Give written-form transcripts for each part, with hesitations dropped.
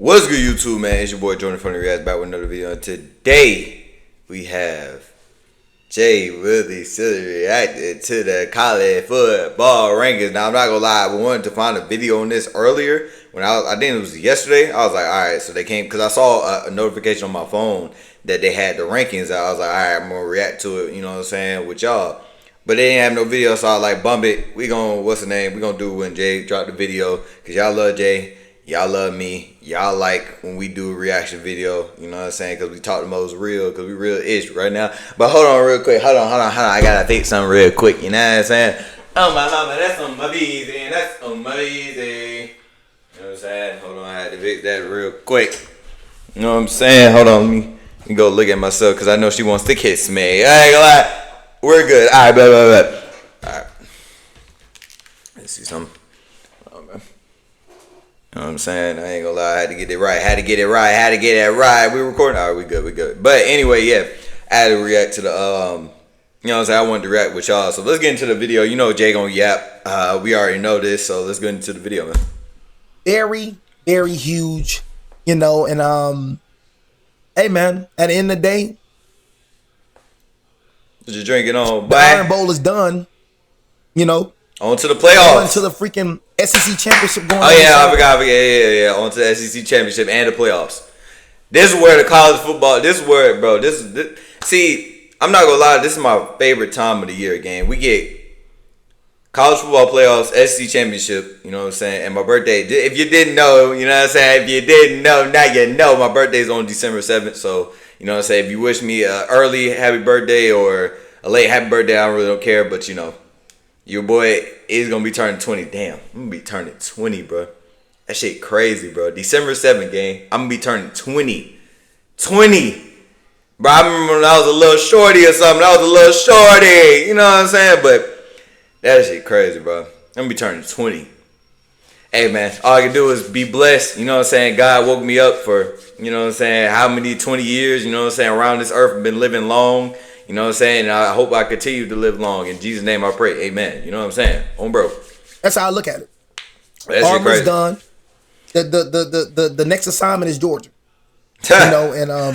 What's good, YouTube, man? It's your boy Jordan from the Reacts back with another video. And today we have Jay really reacted to the college football rankings. Now I'm not gonna lie, I wanted to find a video on this earlier when I think it was yesterday. I was like, all right, so they came because I saw a notification on my phone that they had the rankings. I was like, all right, I'm gonna react to it. You know what I'm saying, with y'all. But they didn't have no video, so I was like, bump it. We gonna we gonna do when Jay dropped the video because y'all love Jay. Y'all love me. Y'all like when we do a reaction video. You know what I'm saying? Because we talk the most real. Because we real-ish right now. But hold on real quick. Hold on. I got to think something real quick. You know what I'm saying? Oh, my mama. That's on my easy. That's on my easy. You know what I'm saying? Hold on. I had to fix that real quick. You know what I'm saying? Hold on. Let me go look at myself. Because I know she wants to kiss me. I ain't gonna lie. We're good. All right. Blah, blah, blah. All right. Let's see something. You know what I'm saying? I ain't gonna lie, I had to get it right. We recording. All right, we good. But anyway, yeah, I had to react to the, you know what I'm saying? I wanted to react with y'all. So let's get into the video. You know Jay gonna yap. We already know this, so let's get into the video, man. Very, very huge, you know, and, hey, man, at the end of the day, Just drinking on. The Iron Bowl is done, you know. On to the playoffs. On to the freaking SEC championship going on. Oh, yeah, I forgot. Yeah. On to the SEC championship and the playoffs. This is where the college football, this is where, bro, this see, I'm not going to lie, this is my favorite time of the year, gang. We get college football playoffs, SEC championship, you know what I'm saying, and my birthday. If you didn't know, you know what I'm saying, if you didn't know, now you know, my birthday's on December 7th, so, you know what I'm saying, if you wish me an early happy birthday or a late happy birthday, I really don't care, but, you know, your boy is going to be turning 20. Damn, I'm going to be turning 20, bro. That shit crazy, bro. December 7th, gang. I'm going to be turning 20. 20. Bro, I remember when I was a little shorty or something. You know what I'm saying? But that shit crazy, bro. I'm going to be turning 20. Hey, man, all I can do is be blessed. You know what I'm saying? God woke me up for, you know what I'm saying, how many 20 years, you know what I'm saying, around this earth. I've been living long. You know what I'm saying? And I hope I continue to live long. In Jesus' name I pray. Amen. You know what I'm saying? On bro. That's how I look at it. Auburn's done. The next assignment is Georgia. You know, and oh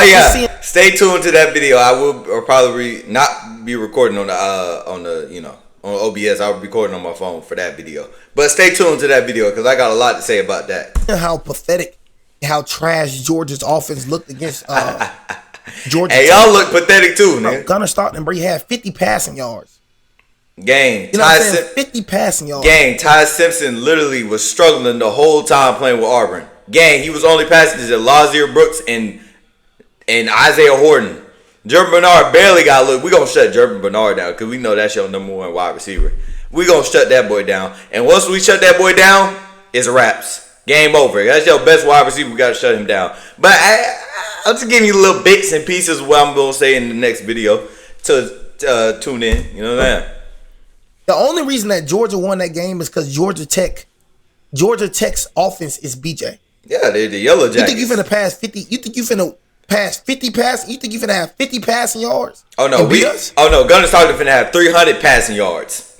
yeah. Stay tuned to that video. I will probably not be recording on the you know, on OBS. I'll be recording on my phone for that video. But stay tuned to that video because I got a lot to say about that. How pathetic, how trash Georgia's offense looked against Georgia. Hey, y'all look pathetic too, nigga. Gunnar Stockton, bro, he had 50 passing yards. Gang, you know what I'm saying? 50 passing yards. Gang, Ty Simpson literally was struggling the whole time playing with Auburn. Gang, he was only passing to Lazier Brooks and Isaiah Horton. Jervin Bernard barely got a look. We gonna shut Jervin Bernard down because we know that's your number one wide receiver. We gonna shut that boy down. And once we shut that boy down, it's wraps. Game over. That's your best wide receiver. We gotta shut him down. But I'm just giving you little bits and pieces of what I'm gonna say in the next video to tune in. You know what I'm saying? The only reason that Georgia won that game is because Georgia Tech's offense is BJ. Yeah, they're the Yellow Jackets. You think you finna pass 50? You think you finna pass 50 passing? You think you finna have 50 passing yards? Oh no, Gunnar Stockton finna have 300 passing yards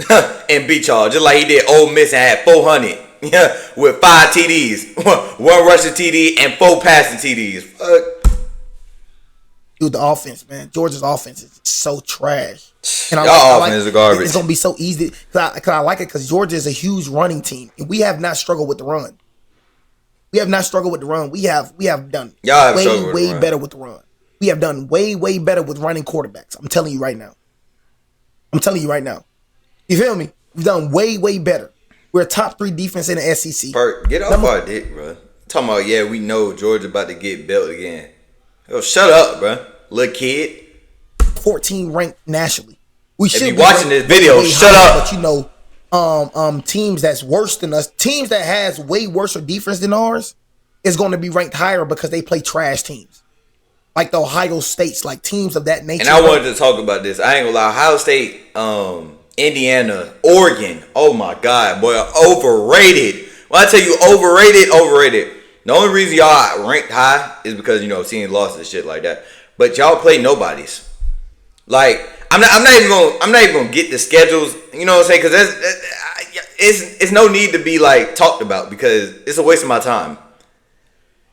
and beat y'all just like he did Ole Miss and had 400. Yeah, with 5 TDs, one rushing TD and 4 passing TDs. Fuck. Dude, the offense, man. Georgia's offense is so trash. And y'all offense is garbage. It's gonna be so easy because I like it because Georgia is a huge running team, and we have not struggled with the run. We have done way better with the run. We have done way better with running quarterbacks. I'm telling you right now. You feel me? We've done way better. We're a top 3 defense in the SEC. Perk, get off our dick, bro. Talking about, yeah, we know Georgia about to get built again. Yo, shut up, bro. Little kid. 14 ranked nationally. We should be watching this video. Shut up. But you know, teams that's worse than us, teams that has way worse defense than ours, is going to be ranked higher because they play trash teams. Like the Ohio States, like teams of that nature. And I wanted to talk about this. I ain't gonna lie. Ohio State, Indiana, Oregon. Oh my God, boy, overrated. When I tell you overrated. The only reason y'all ranked high is because, you know, seeing losses and shit like that. But y'all play nobodies. Like I'm not even gonna get the schedules. You know what I'm saying? Because it's no need to be like talked about because it's a waste of my time.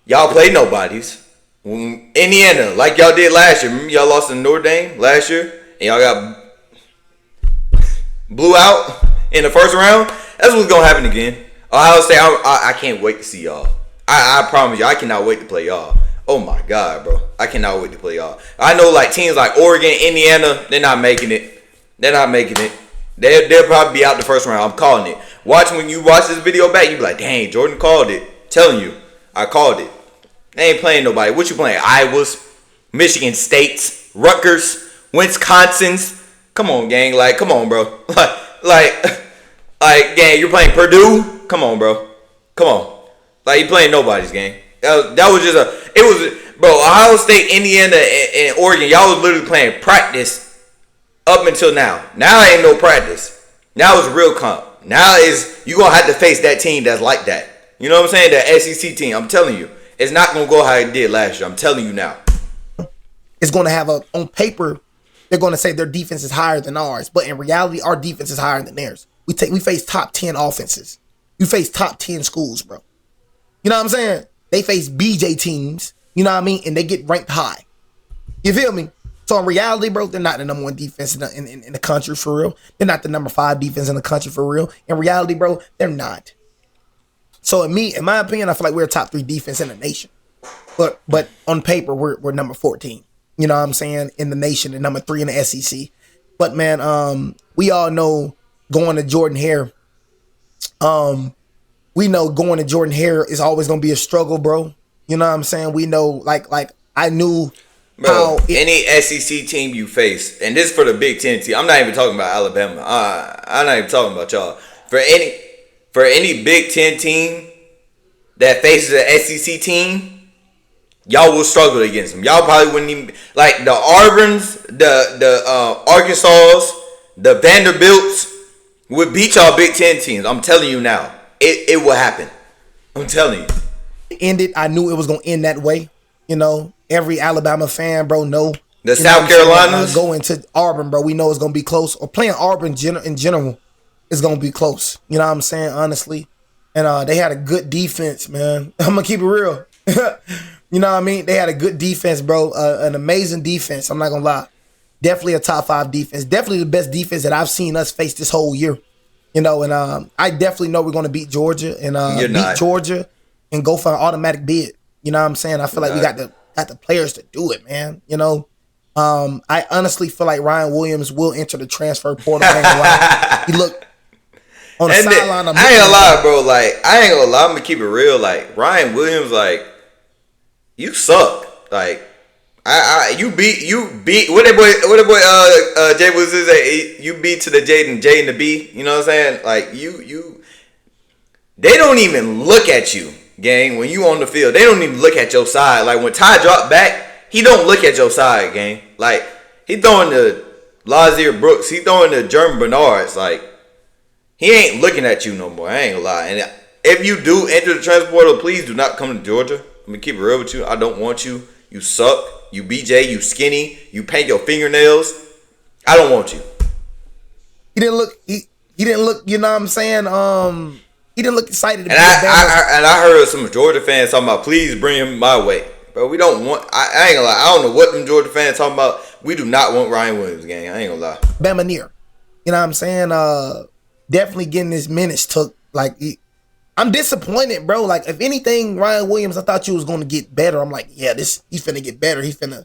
Y'all play nobodies. Indiana, like y'all did last year. Remember y'all lost to Notre Dame last year, and y'all got blew out in the first round. That's what's gonna happen again. Ohio State, I can't wait to see y'all. I promise you, I cannot wait to play y'all. Oh my God, bro, I cannot wait to play y'all. I know like teams like Oregon, Indiana, they're not making it. They'll probably be out the first round. I'm calling it. When you watch this video back, you be like, dang, Jordan called it. Telling you, I called it. They ain't playing nobody. What you playing? Iowa's, Michigan State's, Rutgers, Wisconsin's. Come on, gang. Like, come on, bro. Like, gang, you're playing Purdue? Come on, bro. Come on. Like, you playing nobody's game. That was just bro, Ohio State, Indiana, and Oregon, y'all was literally playing practice up until now. Now ain't no practice. Now it's real comp. Now you going to have to face that team that's like that. You know what I'm saying? That SEC team. I'm telling you. It's not going to go how it did last year. I'm telling you now. It's going to have on paper, they're going to say their defense is higher than ours. But in reality, our defense is higher than theirs. We face top 10 offenses. We face top 10 schools, bro. You know what I'm saying? They face BJ teams, you know what I mean? And they get ranked high. You feel me? So in reality, bro, they're not the number one defense in the country for real. They're not the number 5 defense in the country for real. In reality, bro, they're not. So in my opinion, I feel like we're a top 3 defense in the nation. But on paper, we're number 14. You know what I'm saying? In the nation and number 3 in the SEC. But man, we all know going to Jordan Hare. We know going to Jordan Hare is always gonna be a struggle, bro. You know what I'm saying? We know, like I knew. Bro, any SEC team you face, and this is for the Big Ten team. I'm not even talking about Alabama. I'm not even talking about y'all. For any Big Ten team that faces an SEC team, y'all will struggle against them. Y'all probably wouldn't even like the Auburns, the Arkansas, the Vanderbilts would beat y'all Big Ten teams. I'm telling you now, it will happen. I'm telling you. Ended. I knew it was gonna end that way. You know, every Alabama fan, bro, know the South Carolinas going to Auburn, bro. We know it's gonna be close. Or playing Auburn in general is gonna be close. You know what I'm saying? Honestly, and they had a good defense, man. I'm gonna keep it real. You know what I mean? They had a good defense, bro. An amazing defense. I'm not gonna lie. Definitely a top 5 defense. Definitely the best defense that I've seen us face this whole year. You know, and I definitely know we're gonna beat Georgia and beat Georgia and go for an automatic bid. You know what I'm saying? I feel like we got the players to do it, man. You know, I honestly feel like Ryan Williams will enter the transfer portal. He looked on the sideline. I ain't gonna lie, bro. Like, I ain't gonna lie. I'm gonna keep it real. Like, Ryan Williams, like, you suck. Like, you beat what that boy Jay was you beat to the J and the B. You know what I'm saying? Like, they don't even look at you. Gang, when you on the field, they don't even look at your side. Like when Ty dropped back, he don't look at your side, gang. Like he throwing to Lazier Brooks, he throwing to German Bernards. Like he ain't looking at you no more. I ain't gonna lie. And if you do enter the transfer portal, please do not come to Georgia. I'm gonna keep it real with you. I don't want you. You suck. You BJ. You skinny. You paint your fingernails. I don't want you. He didn't look. He didn't look. You know what I'm saying? He didn't look excited. I heard some Georgia fans talking about, please bring him my way. Bro, we don't want... I ain't gonna lie. I don't know what them Georgia fans talking about. We do not want Ryan Williams, gang. I ain't gonna lie. Bama near. You know what I'm saying? Definitely getting his minutes took. Like, I'm disappointed, bro. Like, if anything, Ryan Williams, I thought you was gonna get better. I'm like, yeah, he's finna get better. He's finna...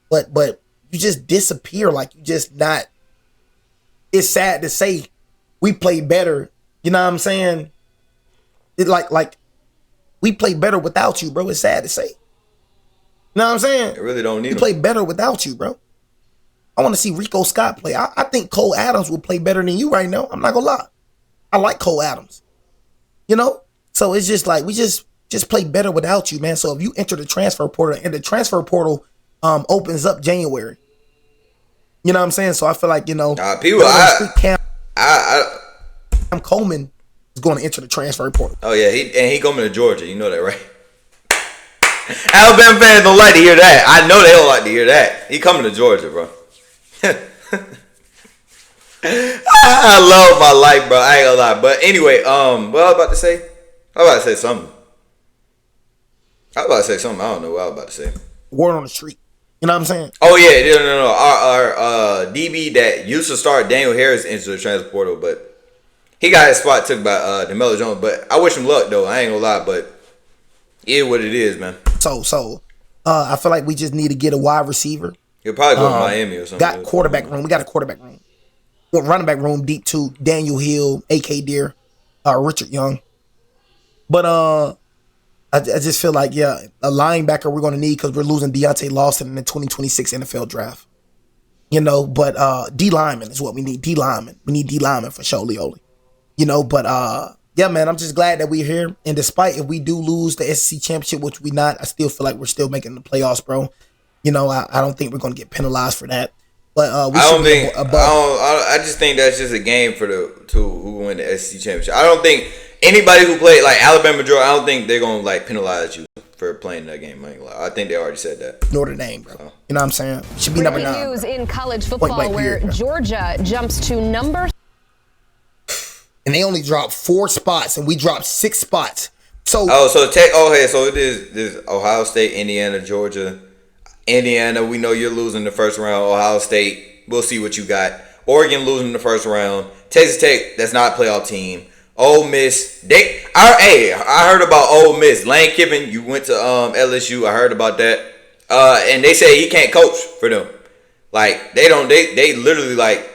But you just disappear. Like, you just not... It's sad to say we play better. You know what I'm saying? Like we play better without you, bro. It's sad to say. You know what I'm saying? They really don't need We play better without you, bro. I want to see Rico Scott play. I think Cole Adams will play better than you right now. I'm not gonna lie. I like Cole Adams. You know? So it's just like we just play better without you, man. So if you enter the transfer portal, and the transfer portal opens up January. You know what I'm saying? So I feel like, you know, Cam Coleman is going to enter the transfer portal. Oh yeah, he coming to Georgia. You know that, right? Alabama fans don't like to hear that. I know they don't like to hear that. He coming to Georgia, bro. I love my life, bro. I ain't gonna lie. But anyway, what I was about to say? I was about to say something. I was about to say something. I don't know what I was about to say. Word on the street. You know what I'm saying? Oh yeah, no. Our DB that used to start, Daniel Harris, into the transfer portal, but he got his spot took by DeMelo Jones. But I wish him luck though. I ain't gonna lie, but it is what it is, man. So I feel like we just need to get a wide receiver. He'll probably go to Miami or something. Got quarterback room. We got a quarterback room. Running back room deep too. Daniel Hill, A.K. Deer, Richard Young. But I just feel like, a linebacker we're going to need because we're losing Deontay Lawson in the 2026 NFL draft. But D lineman is what we need. D lineman. We need D lineman for sure, Leoli. But man, I'm just glad that we're here. And despite if we do lose the SEC championship, which we not, I still feel like we're still making the playoffs, bro. I don't think we're going to get penalized for that. But I just think that's just a game for who win the SEC championship. I don't think anybody who played like Alabama, Georgia, I don't think they're gonna like penalize you for playing that game. I think they already said that. Notre Dame, bro. You know what I'm saying? Should be number 9. News in college football where Georgia jumps to number. And they only dropped 4 spots, and we dropped 6 spots. So it is Ohio State, Indiana, Georgia. Indiana, we know you're losing the first round. Ohio State, we'll see what you got. Oregon losing the first round. Texas Tech, that's not a playoff team. Ole Miss, I heard about Ole Miss. Lane Kiffin, you went to LSU. I heard about that. And they say he can't coach for them. Like they literally like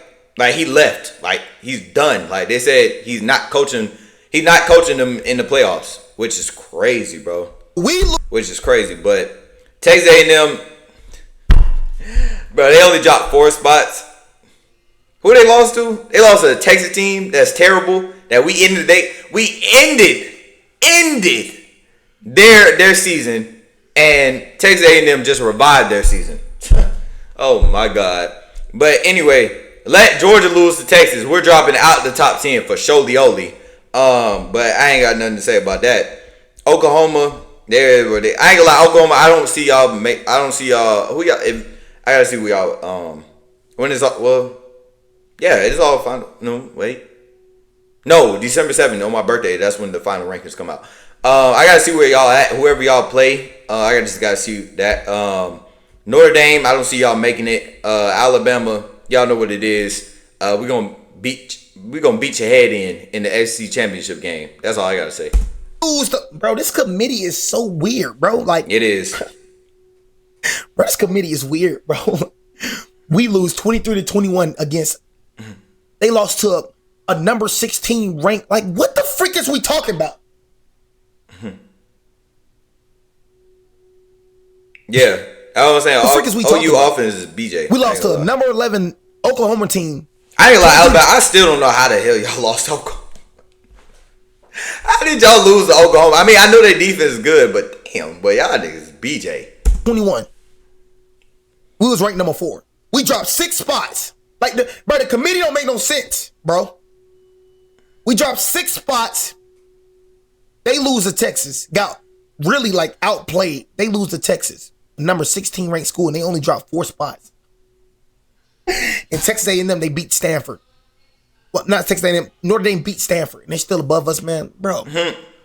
he left. Like he's done. Like they said he's not coaching. He's not coaching them in the playoffs, which is crazy, bro. Which is crazy, but Texas A&M. Bro, they only dropped 4 spots. Who they lost to? They lost to a Texas team that's terrible. That we ended their season, and Texas A&M just revived their season. Oh my God! But anyway, let Georgia lose to Texas. We're dropping out the top 10 for Sholioli. But I ain't got nothing to say about that. Oklahoma, I ain't gonna lie, Oklahoma. I don't see y'all. Who y'all? I gotta see who y'all. When is it's all final. No, wait. No, December 7th on my birthday. That's when the final rankings come out. I gotta see where y'all at. Whoever y'all play, I just gotta see that. Notre Dame, I don't see y'all making it. Alabama, y'all know what it is. We're gonna beat your head in the SEC championship game. That's all I gotta say. Bro, this committee is so weird, bro. Like it is. Bro, this committee is weird, bro. We lose 23-21 against. They lost to a number 16 ranked. Like, what the freak is we talking about? Yeah, I was saying. OU offense is BJ. We lost to a number 11 Oklahoma team. I ain't like Alabama. I still don't know how the hell y'all lost to Oklahoma. How did y'all lose to Oklahoma? I mean, I know their defense is good, but damn, boy, y'all niggas BJ. 21. We was ranked number 4. We dropped 6 spots. Like the committee don't make no sense, bro. We dropped 6 spots. They lose to Texas. Got really like outplayed. They lose to Texas, number 16 ranked school, and they only dropped 4 spots. In Texas A&M, they beat Stanford. Well, not Texas A&M. Notre Dame beat Stanford, and they're still above us, man, bro.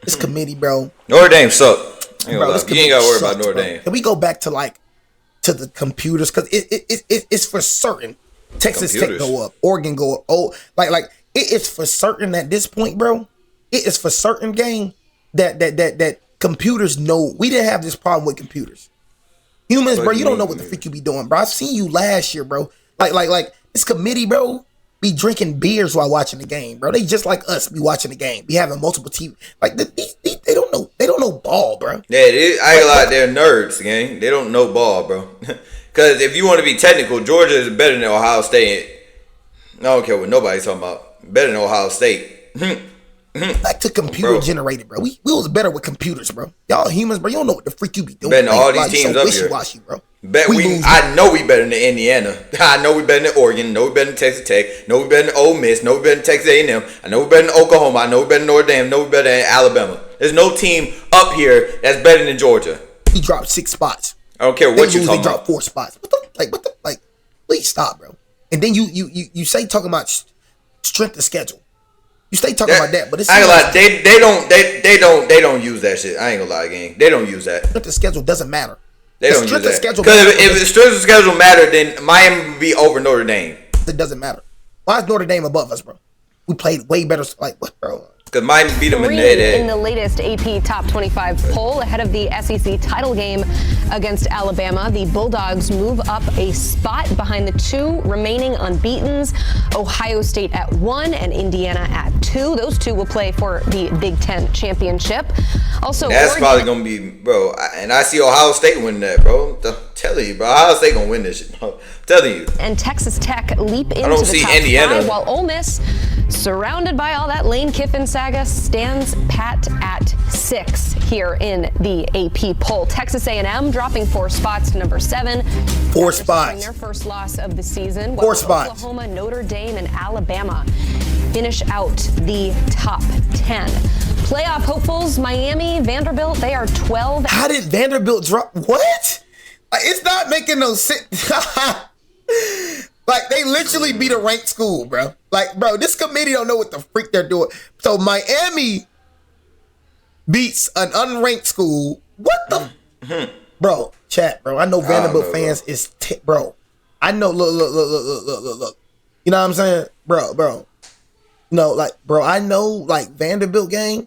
This committee, bro. Notre Dame sucked. You ain't gotta worry about Notre Dame. Can we go back to the computers? Because it's for certain. Texas Tech go up, Oregon go up. Oh, like it is for certain at this point, bro. It is for certain, gang, that computers know. We didn't have this problem with computers. Humans, bro, you don't know what the freak you be doing, bro. I've seen you last year, bro. Like this committee, bro, be drinking beers while watching the game, bro. They just like us, be watching the game, be having multiple TV. Like they don't know. They don't know ball, bro. Yeah, I ain't like they're nerds, gang. They don't know ball, bro. Because if you want to be technical, Georgia is better than Ohio State. I don't care what nobody's talking about. Better than Ohio State. Back to computer generated, bro. We was better with computers, bro. Y'all humans, bro. You don't know what the freak you be doing. Better than all these teams up here. Bro. I know we better than Indiana. I know we better than Oregon. Know we better than Texas Tech. Know we better than Ole Miss. Know we better than Texas A&M. I know we better than Oklahoma. I know we better than Notre Dame. Know we better than Alabama. There's no team up here that's better than Georgia. He dropped 6 spots. I don't care what you're talking about. They dropped 4 spots. Please stop, bro. And then you say talking about strength of schedule. You stay talking about that, but it's I ain't gonna lie. They don't use that shit. I ain't gonna lie, gang. They don't use that. But the schedule doesn't matter. They don't use that. Because if the strength of schedule mattered, then Miami would be over Notre Dame. It doesn't matter. Why is Notre Dame above us, bro? We played way better. Like what, bro? Because Miami beat them in the in the latest AP Top 25 poll ahead of the SEC title game against Alabama. The Bulldogs move up a spot behind the two remaining unbeatens, Ohio State at 1 and Indiana at 2. Those two will play for the Big Ten championship. Also, that's probably gonna be, bro. And I see Ohio State winning that, bro. I'm telling you, bro. Ohio State gonna win this shit, bro. I'm telling you. And Texas Tech leap into the top Indiana 5, while Ole Miss, surrounded by all that Lane Kiffin saga, stands pat at 6 here in the AP poll. Texas A&M dropping 4 spots to number 7. 4 spots. Their first loss of the season. 4 spots. Oklahoma, Notre Dame, and Alabama finish out the top 10. Playoff hopefuls, Miami, Vanderbilt, they are 12. How did Vanderbilt drop? What? It's not making no sense. Like, they literally beat a ranked school, bro. Like, bro, this committee don't know what the freak they're doing. So, Miami beats an unranked school. What the? Bro, chat, bro. I know Vanderbilt fans is, bro. I know, look. You know what I'm saying? Bro. No, like, bro, I know, like, Vanderbilt gang.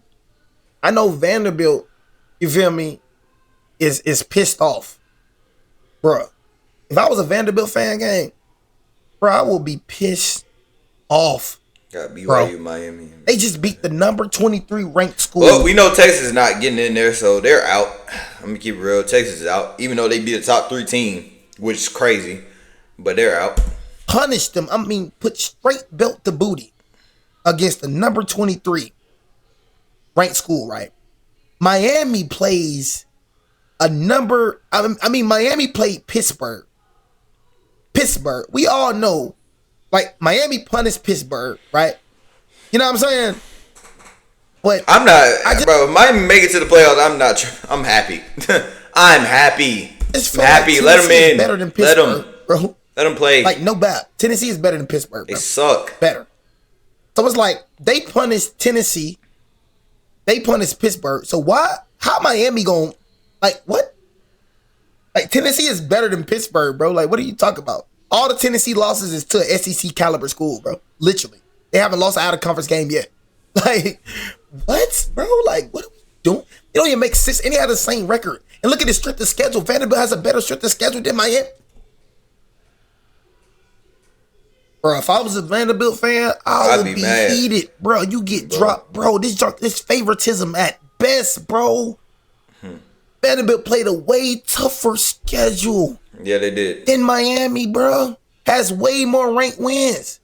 I know Vanderbilt, you feel me, is pissed off. Bro, if I was a Vanderbilt fan gang, bro, I will be pissed off. Got BYU, Miami. They just beat the number 23 ranked school. Well, we know Texas is not getting in there, so they're out. I'm going to keep it real. Texas is out, even though they beat a top 3 team, which is crazy, but they're out. Punish them. I mean, put straight belt to booty against the number 23 ranked school, right? Miami plays a number. Miami played Pittsburgh. We all know, like, Miami punished Pittsburgh, right? You know what I'm saying? But I'm not, bro. Miami make it to the playoffs. I'm happy. I'm happy. I'm happy. Let them in. Better than Pittsburgh, bro. Let them play. Like, no bad. Tennessee is better than Pittsburgh, bro. They suck. Better. So it's like they punished Tennessee. They punished Pittsburgh. So why? How Miami going? Like, what? Like, Tennessee is better than Pittsburgh, bro. Like, what are you talking about? All the Tennessee losses is to an SEC caliber school, bro. Literally. They haven't lost an out-of-conference game yet. Like, what, bro? Like, what are we doing? It don't even make sense. Any other same record. And look at the strength of schedule. Vanderbilt has a better strength of schedule than Miami. Bro, if I was a Vanderbilt fan, I would be heated. Bro, you get dropped. Bro, this favoritism at best, bro. Vanderbilt played a way tougher schedule. Yeah, they did. Than Miami, bro. Has way more ranked wins.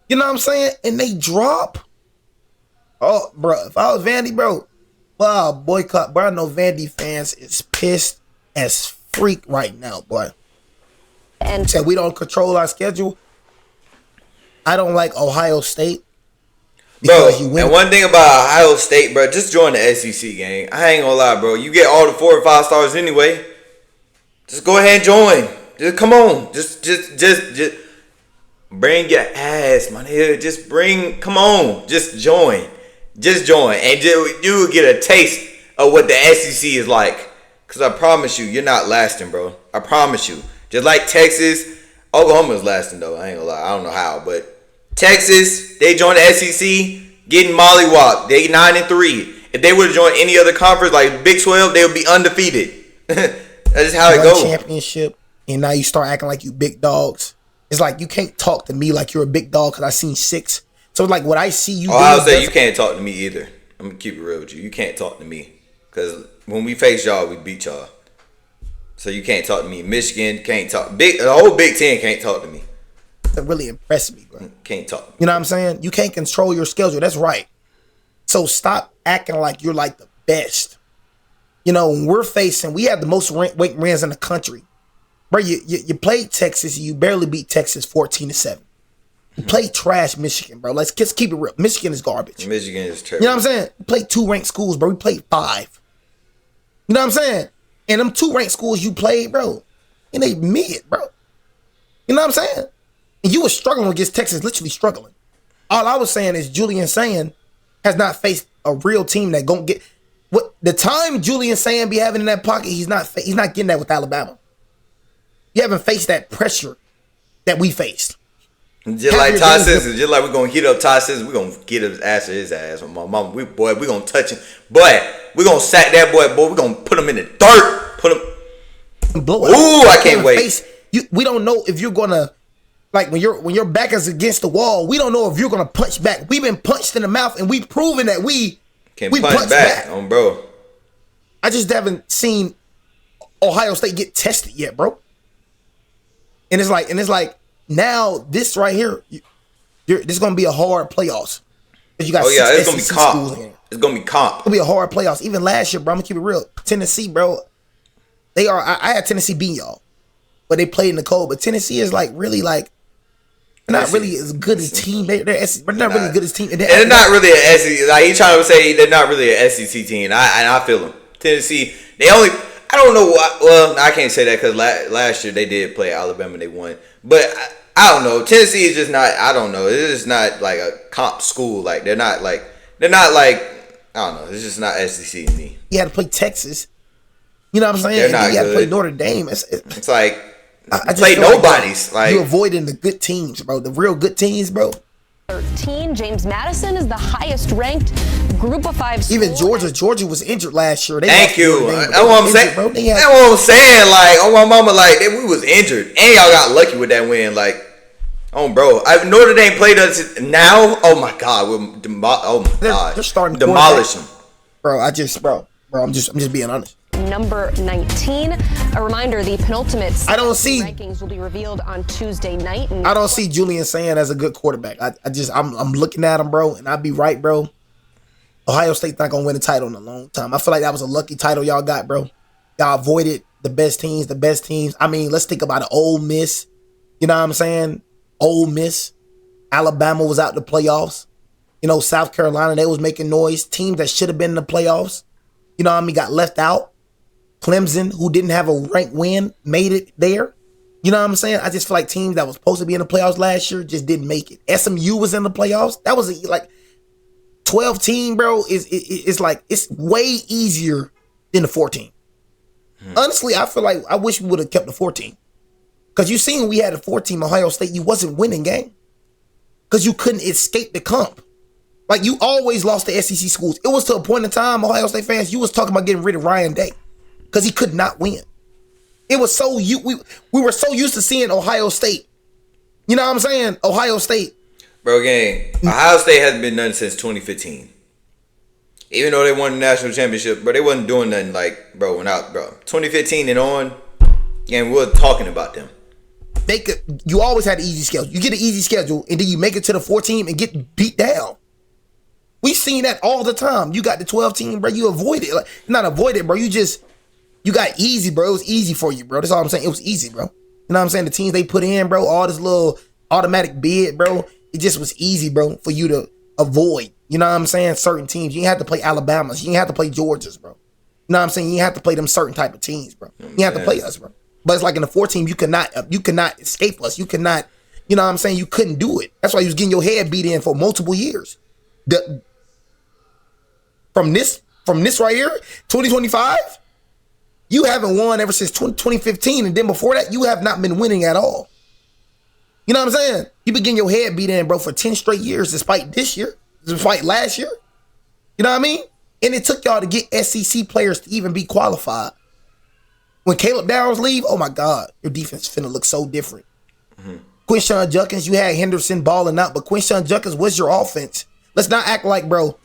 You know what I'm saying? And they drop. Oh, bro, if I was Vandy, bro, wow, boycott. Bro, I know Vandy fans is pissed as freak right now, boy. And said we don't control our schedule. I don't like Ohio State. Bro, and one thing about Ohio State, bro, just join the SEC gang. I ain't gonna lie, bro. You get all the 4 or 5 stars anyway. Just go ahead and join. Just come on. Just bring your ass, my nigga. Come on. Just join. Just join. And you will get a taste of what the SEC is like. Because I promise you, you're not lasting, bro. I promise you. Just like Texas, Oklahoma's lasting, though. I ain't gonna lie. I don't know how, but Texas, they joined the SEC, getting mollywopped. They 9-3. If they would have joined any other conference like Big 12, they would be undefeated. That's just how it goes. Championship, and now you start acting like you big dogs. It's like you can't talk to me like you're a big dog because I seen 6. So like what I see you. I'll say you can't talk to me either. I'm gonna keep it real with you. You can't talk to me because when we face y'all, we beat y'all. So you can't talk to me. Michigan can't talk. The whole Big Ten can't talk to me. That really impressed me, bro. Can't talk. You know what I'm saying? You can't control your schedule. That's right. So stop acting like you're like the best. You know, when we have the most ranked wins in the country. Bro, you played Texas, you barely beat Texas 14-7. You played trash Michigan, bro. Let's just keep it real. Michigan is garbage. Michigan is terrible. You know what I'm saying? We played 2 ranked schools, bro. We played 5. You know what I'm saying? And them 2 ranked schools you played, bro, and they mid, bro. You know what I'm saying? And you were struggling against Texas, literally struggling. All I was saying is Julian Sand has not faced a real team that gonna get what the time Julian Sand be having in that pocket. He's not getting that with Alabama. You haven't faced that pressure that we faced. Just like Todd Simpson, just like we're gonna heat up Todd Simpson, we're gonna get his ass. My mama, we gonna touch him, but we're gonna sack that boy. We're gonna put him in the dirt. Put him. Blow it. Ooh, I can't wait. We don't know if you're gonna like when your back is against the wall. We don't know if you're gonna punch back. We've been punched in the mouth, and we've proven that we punch back. Bro. I just haven't seen Ohio State get tested yet, bro. And it's like. Now this right here, this is gonna be a hard playoffs. You got it's gonna be comp. It's gonna be comp. It's gonna be a hard playoffs. Even last year, bro. I'm gonna keep it real. Tennessee, bro. They are. I had Tennessee beat y'all, but they played in the cold. But Tennessee is like really like not really as good as team. They're not really good as team. And they're not really an SEC. Like he's trying to say they're not really an SEC team. I feel them. Tennessee. They only. I don't know why. Well, I can't say that because last year they did play Alabama and they won. But I don't know. Tennessee is just not. I don't know. It's just not like a comp school. Like they're not like. I don't know. It's just not SEC to me. You had to play Texas. You know what I'm saying? They're not you had good. to play Notre Dame. It's like I play nobody's. Like you avoiding the good teams, bro. The real good teams, bro. 13. James Madison is the highest ranked Group of 5 school. Even Georgia was injured last year. Thank you. That's what I'm saying. Bro. That's what I'm saying. Like, on my mama, like we was injured, and y'all got lucky with that win. Like, bro, Notre Dame played us now. Oh my God, they're starting to demolish them, bro. I'm just being honest. Number 19. A reminder: the penultimate rankings will be revealed on Tuesday night. I don't see Julian Sand as a good quarterback. I'm looking at him, bro, and I'd be right, bro. Ohio State's not gonna win a title in a long time. I feel like that was a lucky title y'all got, bro. Y'all avoided the best teams. I mean, let's think about it. Ole Miss, you know what I'm saying? Ole Miss, Alabama was out the playoffs. You know, South Carolina, they was making noise. Teams that should have been in the playoffs, you know what I mean, got left out. Clemson, who didn't have a ranked win, made it there. You know what I'm saying? I just feel like teams that was supposed to be in the playoffs last year just didn't make it. SMU was in the playoffs. That was like 12 team, bro. Is like it's way easier than the 14. Honestly, I feel like I wish we would have kept the 14. Because you seen we had a 14 Ohio State, you wasn't winning game. Because you couldn't escape the comp. Like you always lost to SEC schools. It was to a point in time, Ohio State fans, you was talking about getting rid of Ryan Day. Because he could not win. It was so we were so used to seeing Ohio State. You know what I'm saying? Ohio State. Bro, gang, Ohio State hasn't been done since 2015. Even though they won the national championship, but they wasn't doing nothing like, bro, 2015 and on, and we're talking about them. You always had an easy schedule. You get an easy schedule, and then you make it to the 4 team and get beat down. We've seen that all the time. You got the 12 team, bro. You avoid it. Like, not avoid it, bro. You got easy, bro. It was easy for you, bro. That's all I'm saying. It was easy, bro. You know what I'm saying? The teams they put in, bro, all this little automatic bid, bro. It just was easy, bro, for you to avoid. You know what I'm saying? Certain teams. You didn't have to play Alabamas. You didn't have to play Georgias, bro. You know what I'm saying? You didn't have to play them certain type of teams, bro. You didn't have to play us, bro. But it's like in the 4 team, you cannot escape us. You cannot, you know what I'm saying? You couldn't do it. That's why you was getting your head beat in for multiple years. From this right here, 2025, you haven't won ever since 2015. And then before that, you have not been winning at all. You know what I'm saying? You been getting your head beat in, bro, for 10 straight years, despite last year. You know what I mean? And it took y'all to get SEC players to even be qualified. When Caleb Downs leave, oh my God, your defense finna look so different. Mm-hmm. Quinshon Judkins, you had Henderson balling out, but Quinshon Judkins was your offense. Let's not act like, bro,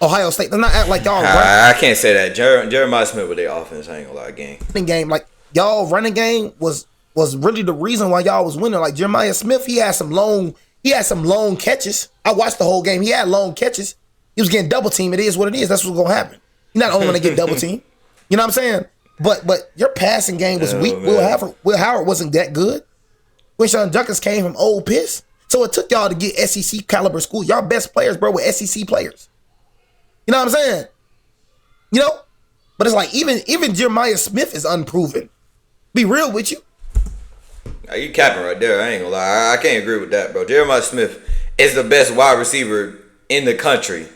Ohio State. Let's not act like y'all I can't say that. Jeremiah Smith with their offense, I ain't gonna lie, game. Like, y'all running game was really the reason why y'all was winning. Like Jeremiah Smith, he had some long catches. I watched the whole game. He had long catches. He was getting double teamed. It is what it is. That's what's gonna happen. You're not the only one to get double teamed. You know what I'm saying? But your passing game was weak. Will Howard wasn't that good. Quinshon Judkins came from Ole Miss. So it took y'all to get SEC caliber school. Y'all best players, bro, were SEC players. You know what I'm saying? You know? But it's like even Jeremiah Smith is unproven. Be real with you. You capping right there. I ain't gonna lie. I can't agree with that, bro. Jeremiah Smith is the best wide receiver in the country.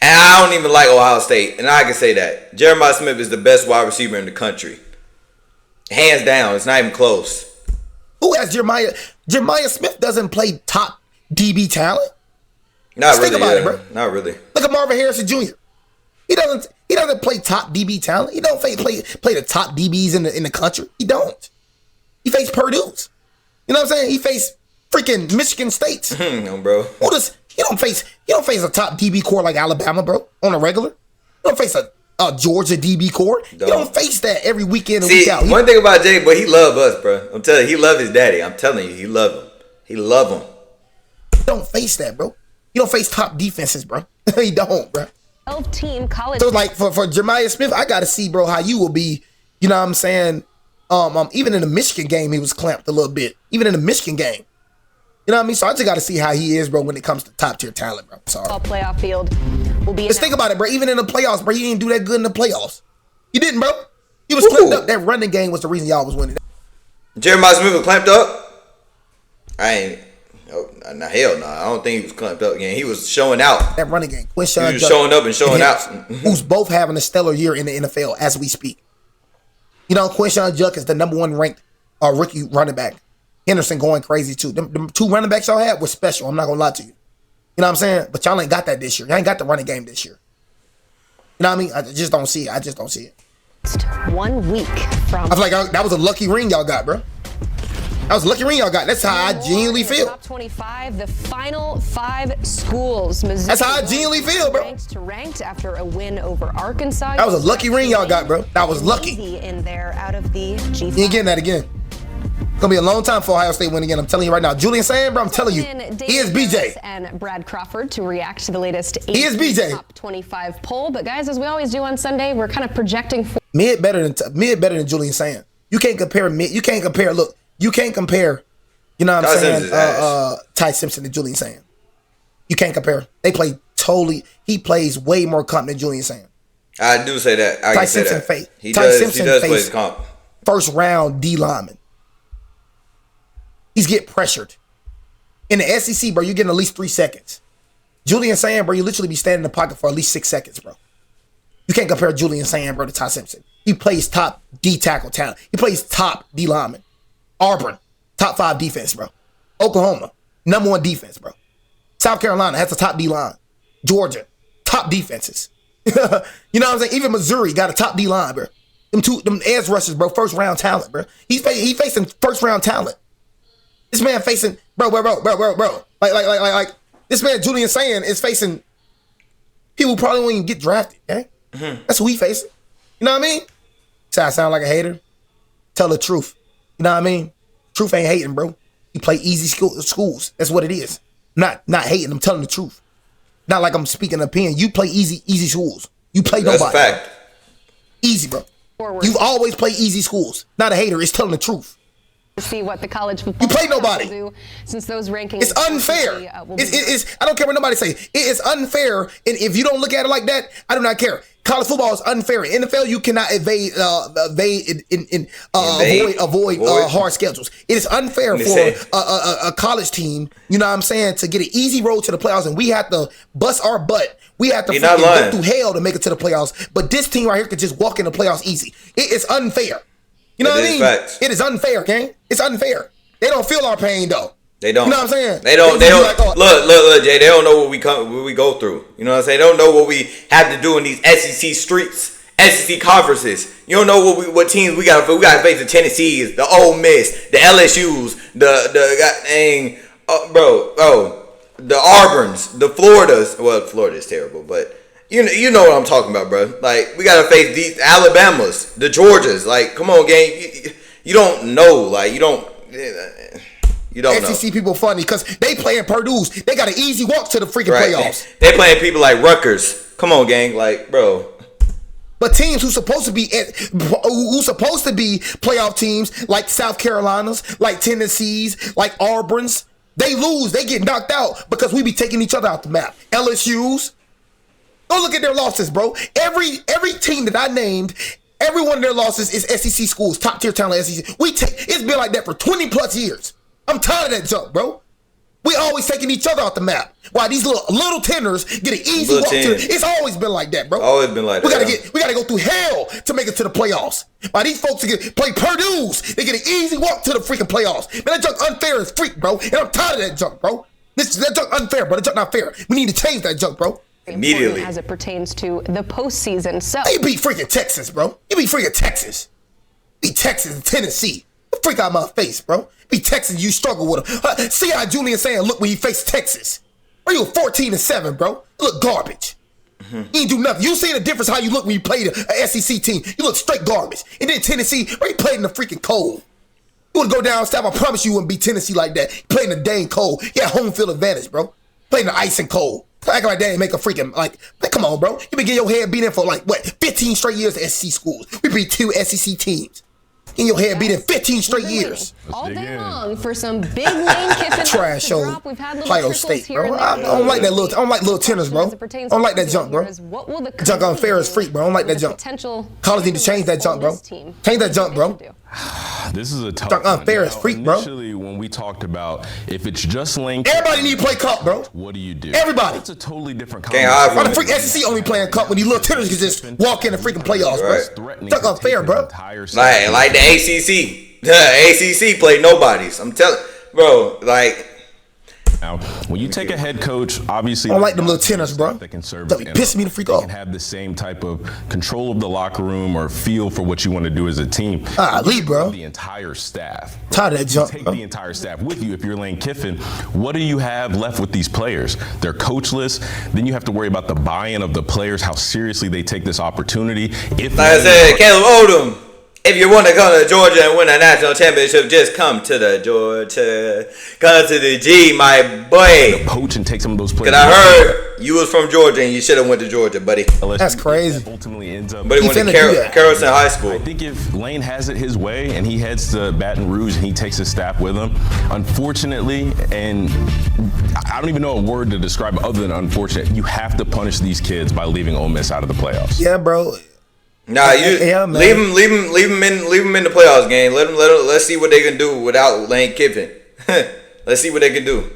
And I don't even like Ohio State. And I can say that. Jeremiah Smith is the best wide receiver in the country. Hands down. It's not even close. Who has Jeremiah? Jeremiah Smith doesn't play top DB talent. Not really. Think about it, bro. Not really. Look at Marvin Harrison Jr. He doesn't play top DB talent. He don't play the top DBs in the country. He don't. He faced Purdue's. You know what I'm saying? He faced freaking Michigan State's. No, bro. You don't face a top DB core like Alabama, bro, on a regular. You don't face a Georgia DB core. You don't face that every weekend and week out. One thing about Jay, boy, he love us, bro. I'm telling you, he love his daddy. I'm telling you, he love him. He love him. You don't face that, bro. You don't face top defenses, bro. You don't, bro. 12-team college. So like for Jeremiah Smith, I gotta see, bro, how you will be. You know what I'm saying? Even in the Michigan game, he was clamped a little bit. Even in the Michigan game. You know what I mean? So I just got to see how he is, bro, when it comes to top-tier talent, bro. Sorry. Playoff field will be. Just think about it, bro. Even in the playoffs, bro, he didn't do that good in the playoffs. He didn't, bro. He was clamped up. That running game was the reason y'all was winning. Jeremiah Smith was clamped up? Hell no. I don't think he was clamped up again. He was showing out. That running game. He was showing up and showing out. Who's both having a stellar year in the NFL as we speak. You know, Quinshon Judkins is the number one ranked rookie running back. Henderson going crazy too. Them two running backs y'all had were special. I'm not gonna lie to you. You know what I'm saying? But y'all ain't got that this year. Y'all ain't got the running game this year. You know what I mean? I just don't see it. I just don't see it. 1 week from. I feel like that was a lucky ring y'all got, bro. That was a lucky ring y'all got. That's how I genuinely feel. Top 25, the final 5 schools. Missouri. That's how I genuinely feel, bro. Ranked after a win over Arkansas. That was a lucky ring y'all got, bro. That was lucky. In there out of the G5. You ain't getting that again. It's gonna be a long time for Ohio State win again. I'm telling you right now. Julian Sand, bro, I'm telling you. He is BJ. And Brad Crawford to react to the latest he is BJ. Top 25 poll. But guys, as we always do on Sunday, we're kind of projecting for mid better than Julian Sand. You can't compare mid. You can't compare. Look, you can't compare. You know what I'm saying? Ty Simpson to Julian Sand. You can't compare. They play totally. He plays way more comp than Julian Sand. I do say that. Ty Simpson face. Ty Simpson face comp. First round D lineman. He's getting pressured. In the SEC, bro, you're getting at least 3 seconds. Julian Sand, bro, you literally be standing in the pocket for at least 6 seconds, bro. You can't compare Julian Sand, bro, to Ty Simpson. He plays top D tackle talent. He plays top D lineman. Auburn, top 5 defense, bro. Oklahoma, number 1 defense, bro. South Carolina has a top D line. Georgia, top defenses. You know what I'm saying? Even Missouri got a top D line, bro. Them edge rushers, bro, first round talent, bro. He facing first round talent. This man facing, bro. Like, this man, Julian Sand, is facing people who probably won't even get drafted, okay? Mm-hmm. That's who he facing. You know what I mean? Say I sound like a hater? Tell the truth. You know what I mean? Truth ain't hating, bro. You play easy schools. That's what it is. Not hating. I'm telling the truth. Not like I'm speaking an opinion. You play easy schools. You play nobody. That's a fact. Easy, bro. You've always played easy schools. Not a hater. It's telling the truth. To see what the college football you play nobody do since those rankings. It's unfair. It's I don't care what nobody say. It is unfair, and if you don't look at it like that, I do not care. College football is unfair. In NFL, you cannot avoid hard schedules. It is unfair for a college team. You know what I'm saying, to get an easy road to the playoffs, and we have to bust our butt. We have to go through hell to make it to the playoffs. But this team right here could just walk in the playoffs easy. It is unfair. You know what I mean? Facts. It is unfair, gang. It's unfair. They don't feel our pain though. They don't. You know what I'm saying? They don't. Like, look, Jay. They don't know what we go through. You know what I'm saying? They don't know what we have to do in these SEC streets, SEC conferences. You don't know what teams we got. We got to face the Tennessees, the Ole Miss, the LSU's, the Auburns, the Floridas. Well, Florida's terrible, but. You know what I'm talking about, bro. Like, we gotta face these Alabamas, the Georgias. Like, come on, gang. You don't know. Like, you don't know. SEC people funny because they playing Purdue's. They got an easy walk to the freaking playoffs. They playing people like Rutgers. Come on, gang. Like, bro. But teams who's supposed to be playoff teams like South Carolinas, like Tennessees, like Auburn's, they lose. They get knocked out because we be taking each other out the map. LSU's. Go look at their losses, bro. Every team that I named, every one of their losses is SEC schools, top tier talent SEC. It's been like that for 20 plus years. I'm tired of that junk, bro. We always taking each other off the map. Why these little tenders get an easy walk to it's always been like that, bro. Always been like that. We gotta go through hell to make it to the playoffs. Why these folks play Purdue's, they get an easy walk to the freaking playoffs. Man, that junk unfair as freak, bro. And I'm tired of that junk, bro. That junk unfair, bro. That junk not fair. We need to change that junk, bro. Immediately. As it pertains to the postseason. So you beat freaking Texas, bro. You beat freaking Texas. Beat Texas and Tennessee. Freak out my face, bro. Beat Texas, you struggle with them. See how Julian saying, look when he faced Texas. Bro, you were 14-7, bro. You look garbage. You ain't do nothing. You see the difference how you look when you played a SEC team. You look straight garbage. And then Tennessee, bro, you played in the freaking cold. You want to go down south, I promise you wouldn't beat Tennessee like that. You played in the dang cold. You had home field advantage, bro. Played in the ice and cold. Acting like that ain't make a freaking, like, come on, bro. You been getting your head beat in for, 15 straight years at SEC schools. We beat 2 SEC teams. In your head beat in 15 straight years. All day long for some big Lane Kiffin trash show. Ohio State, bro. I don't like that I don't like little tenors, bro. I don't like that junk, bro. Junk unfair as freak, bro. I don't like that junk. College need to change that junk, bro. Change that junk, bro. This is a tough junk unfair as freak, bro. Initially, when we talked about if it's just Lane Kiffin, everybody need to play cup, bro. What do you do? Everybody. It's a totally different conversation. Why the freak SEC only playing cup when these little tenors can just walk in the freaking playoffs, bro? Junk unfair, bro. Like the ACC. The ACC played nobodies. I'm telling, bro. Like, now, when you take a head coach, obviously, I don't like them little tenors, bro. That can serve. That be pissing me the freak off. They can have the same type of control of the locker room or feel for what you want to do as a team. Lead, bro. The entire staff. Tired of that junk. Take the entire staff with you. If you're Lane Kiffin, what do you have left with these players? They're coachless. Then you have to worry about the buy-in of the players, how seriously they take this opportunity. If like I said, Caleb Odom. If you want to come to Georgia and win a national championship, just come to the Georgia. Come to the G, my boy. The poach and take some of those players. Because I heard you was from Georgia and you should have went to Georgia, buddy. That's crazy. That ultimately ends up. But he went to Carrollton High School. I think if Lane has it his way and he heads to Baton Rouge and he takes his staff with him, unfortunately, and I don't even know a word to describe other than unfortunate, you have to punish these kids by leaving Ole Miss out of the playoffs. Yeah, bro. Nah, leave them in the playoffs game. Let's see what they can do without Lane Kiffin. Let's see what they can do.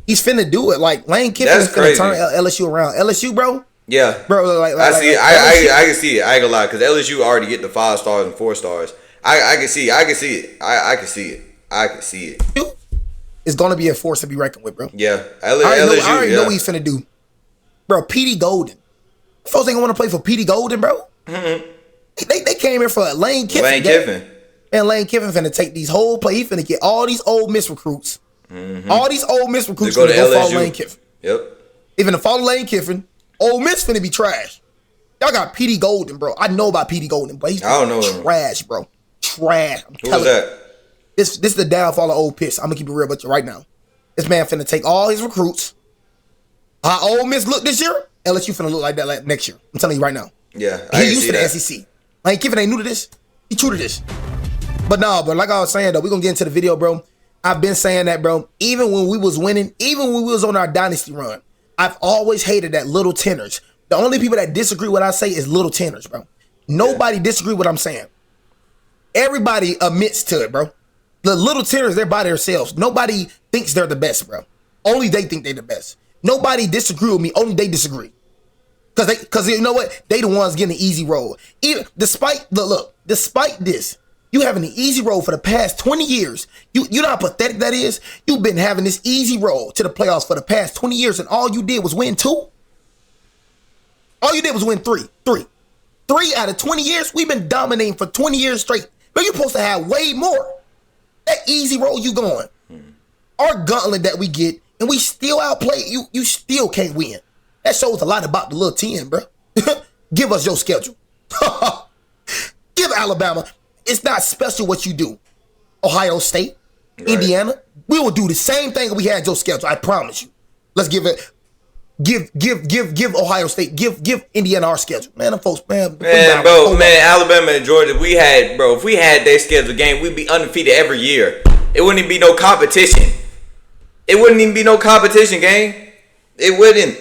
He's finna do it. Like Lane Kiffin is finna turn LSU around. LSU, bro. Yeah, bro. I see it. I can see it. I ain't gonna lie, because LSU already get the 5 stars and 4 stars. I can see it. I can see it. I can see it. I can see it. It's gonna be a force to be reckoned with, bro. Yeah, I already know what he's finna do, bro. Petey Golden. Folks ain't gonna want to play for Petey Golden, bro. Mm-hmm. They came here for Lane Kiffin. Lane Kiffin. And Lane Kiffin finna take these whole play. He finna get all these old Miss recruits. Mm-hmm. All these old Miss recruits finna go follow Lane Kiffin. Yep. They finna follow Lane Kiffin. Old Miss finna be trash. Y'all got Petey Golden, bro. I know about Petey Golden, but he's I don't know trash, bro. Trash. Who was that? This is the downfall of Old Piss. I'm gonna keep it real with you right now. This man finna take all his recruits. How Ole Miss look this year? LSU finna look like that next year. I'm telling you right now. Yeah, he used to the SEC. Lane Kiffin ain't new to this. He true to this. But no, bro, like I was saying, though, we're going to get into the video, bro. I've been saying that, bro. Even when we was winning, even when we was on our dynasty run, I've always hated that little tenors. The only people that disagree with what I say is little tenors, bro. Nobody disagree with what I'm saying. Everybody admits to it, bro. The little tenors, they're by themselves. Nobody thinks they're the best, bro. Only they think they're the best. Nobody disagree with me. Only they disagree. Because you know what? They the ones getting an easy roll. Even despite this, you having an easy roll for the past 20 years. You know how pathetic that is? You've been having this easy roll to the playoffs for the past 20 years, and all you did was win 2? All you did was win 3. 3 out of 20 years? We've been dominating for 20 years straight. But you're supposed to have way more. That easy roll you going. Our gauntlet that we get, and we still outplay you still can't win. That shows a lot about the little 10, bro. Give us your schedule. Give Alabama. It's not special what you do. Ohio State, right. Indiana. We will do the same thing if we had your schedule. I promise you. Let's give it. Give Ohio State. Give Indiana our schedule. Man, them folks, man. Alabama and Georgia. If we had their schedule game, we'd be undefeated every year. It wouldn't even be no competition. It wouldn't even be no competition, gang. It wouldn't.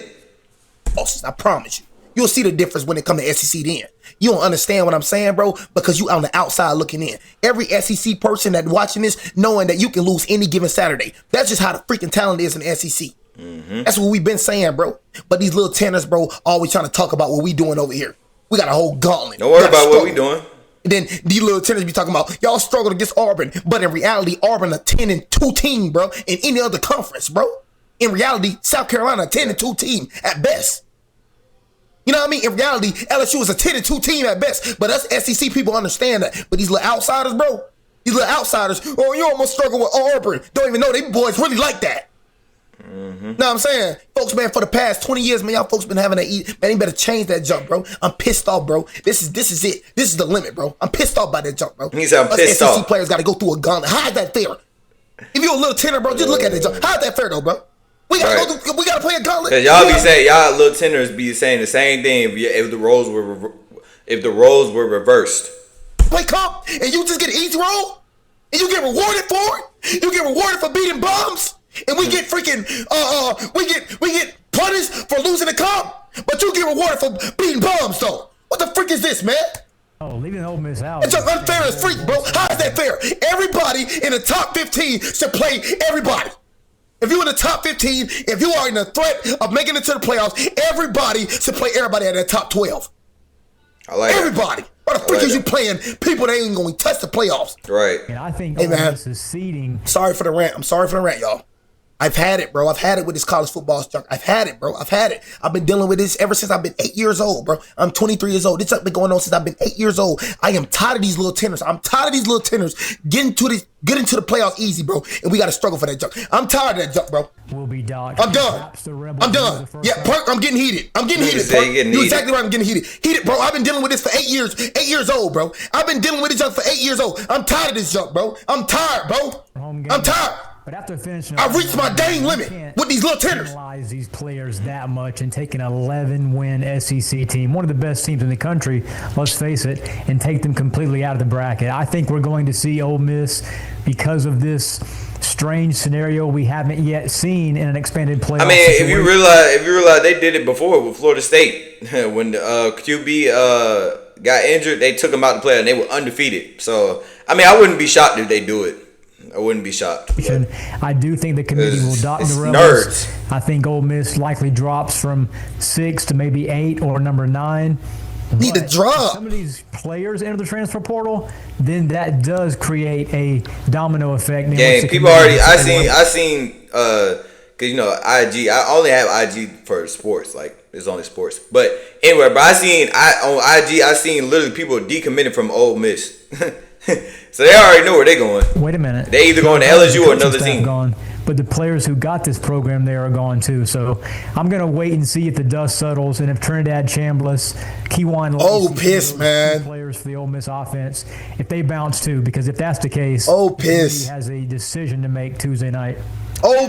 I promise you. You'll see the difference when it comes to SEC then. You don't understand what I'm saying, bro, because you on the outside looking in. Every SEC person that watching this knowing that you can lose any given Saturday. That's just how the freaking talent is in the SEC. That's what we've been saying, bro. But these little tenors, bro, always trying to talk about what we doing over here. We got a whole gauntlet. Don't worry about what we doing. And then these little tenors be talking about y'all struggled against Auburn, but in reality, Auburn a 10-2 team, bro. In any other conference, bro. In reality, South Carolina a 10-2 team at best. You know what I mean? In reality, LSU is a 10-2 team at best. But us SEC people understand that. But these little outsiders, bro, these little outsiders, oh, you almost struggle with Auburn. Don't even know they boys really like that. Know what I'm saying? Folks, man, for the past 20 years, man, y'all folks been having to eat. Man, you better change that jump, bro. I'm pissed off, bro. This is it. This is the limit, bro. I'm pissed off by that jump, bro. He said I'm pissed SEC off. players got to go through a gauntlet. How is that fair? If you're a little tenor, bro, just look at that jump. How is that fair, though, bro? We gotta go. We gotta play a gauntlet. Cause y'all be saying, y'all little tenors be saying the same thing if the roles were reversed. Play comp and you just get an easy roll and you get rewarded for it. You get rewarded for beating bums, and we get freaking we get punished for losing the comp, but you get rewarded for beating bums though. What the frick is this, man? Oh, leaving Ole Miss out. It's unfair as freak, bro. How is that fair? Everybody in the top 15 should play everybody. If you're in the top 15, if you are in the threat of making it to the playoffs, everybody should play everybody at that top 12. I like everybody. That. What the frick is you playing people that ain't going to touch the playoffs? Right. And I think Ole Miss is seeding. Sorry for the rant. I'm sorry for the rant, y'all. I've had it, bro. I've had it with this college football junk. I've had it, bro. I've had it. I've been dealing with this ever since I've been 8 years old, bro. I'm 23 years old. This has been going on since I've been 8 years old. I am tired of these little tenors. I'm tired of these little tenors getting to the playoffs easy, bro. And we got to struggle for that junk. I'm tired of that junk, bro. Will be dogged. I'm done. I'm done. Yeah, Perk, I'm getting heated. I'm getting heated, Perk. You're exactly right. I'm getting heated. Heated, bro. I've been dealing with this for 8 years. 8 years old, bro. I've been dealing with this junk for 8 years old. I'm tired of this junk, bro. I'm tired, bro. I'm tired. But after finishing, I reached my dang limit with these little tenors. Analyze these players that much and take an 11-win SEC team, one of the best teams in the country, let's face it, and take them completely out of the bracket. I think we're going to see Ole Miss, because of this strange scenario we haven't yet seen in an expanded playoff. I mean, if you realize they did it before with Florida State when the QB got injured, they took him out to play and they were undefeated. So I mean, I wouldn't be shocked if they do it. I wouldn't be shocked. I do think the committee will dock the Rebels. Nerds. I think Ole Miss likely drops from 6 to maybe 8 or number 9. Need to drop. If some of these players enter the transfer portal, then that does create a domino effect. Yeah, people already. I seen. Cause you know IG. I only have IG for sports. Like it's only sports. But anyway, but on IG. I seen literally people decommitting from Ole Miss. So they already know where they're going. Wait a minute. They either going to LSU or another team. Gone, but the players who got this program there are gone too. So I'm going to wait and see if the dust settles and if Trinidad Chambliss, Kejuan Lacey, man. Players for the Ole Miss offense, if they bounce too. Because if that's the case, piss. He has a decision to make Tuesday night.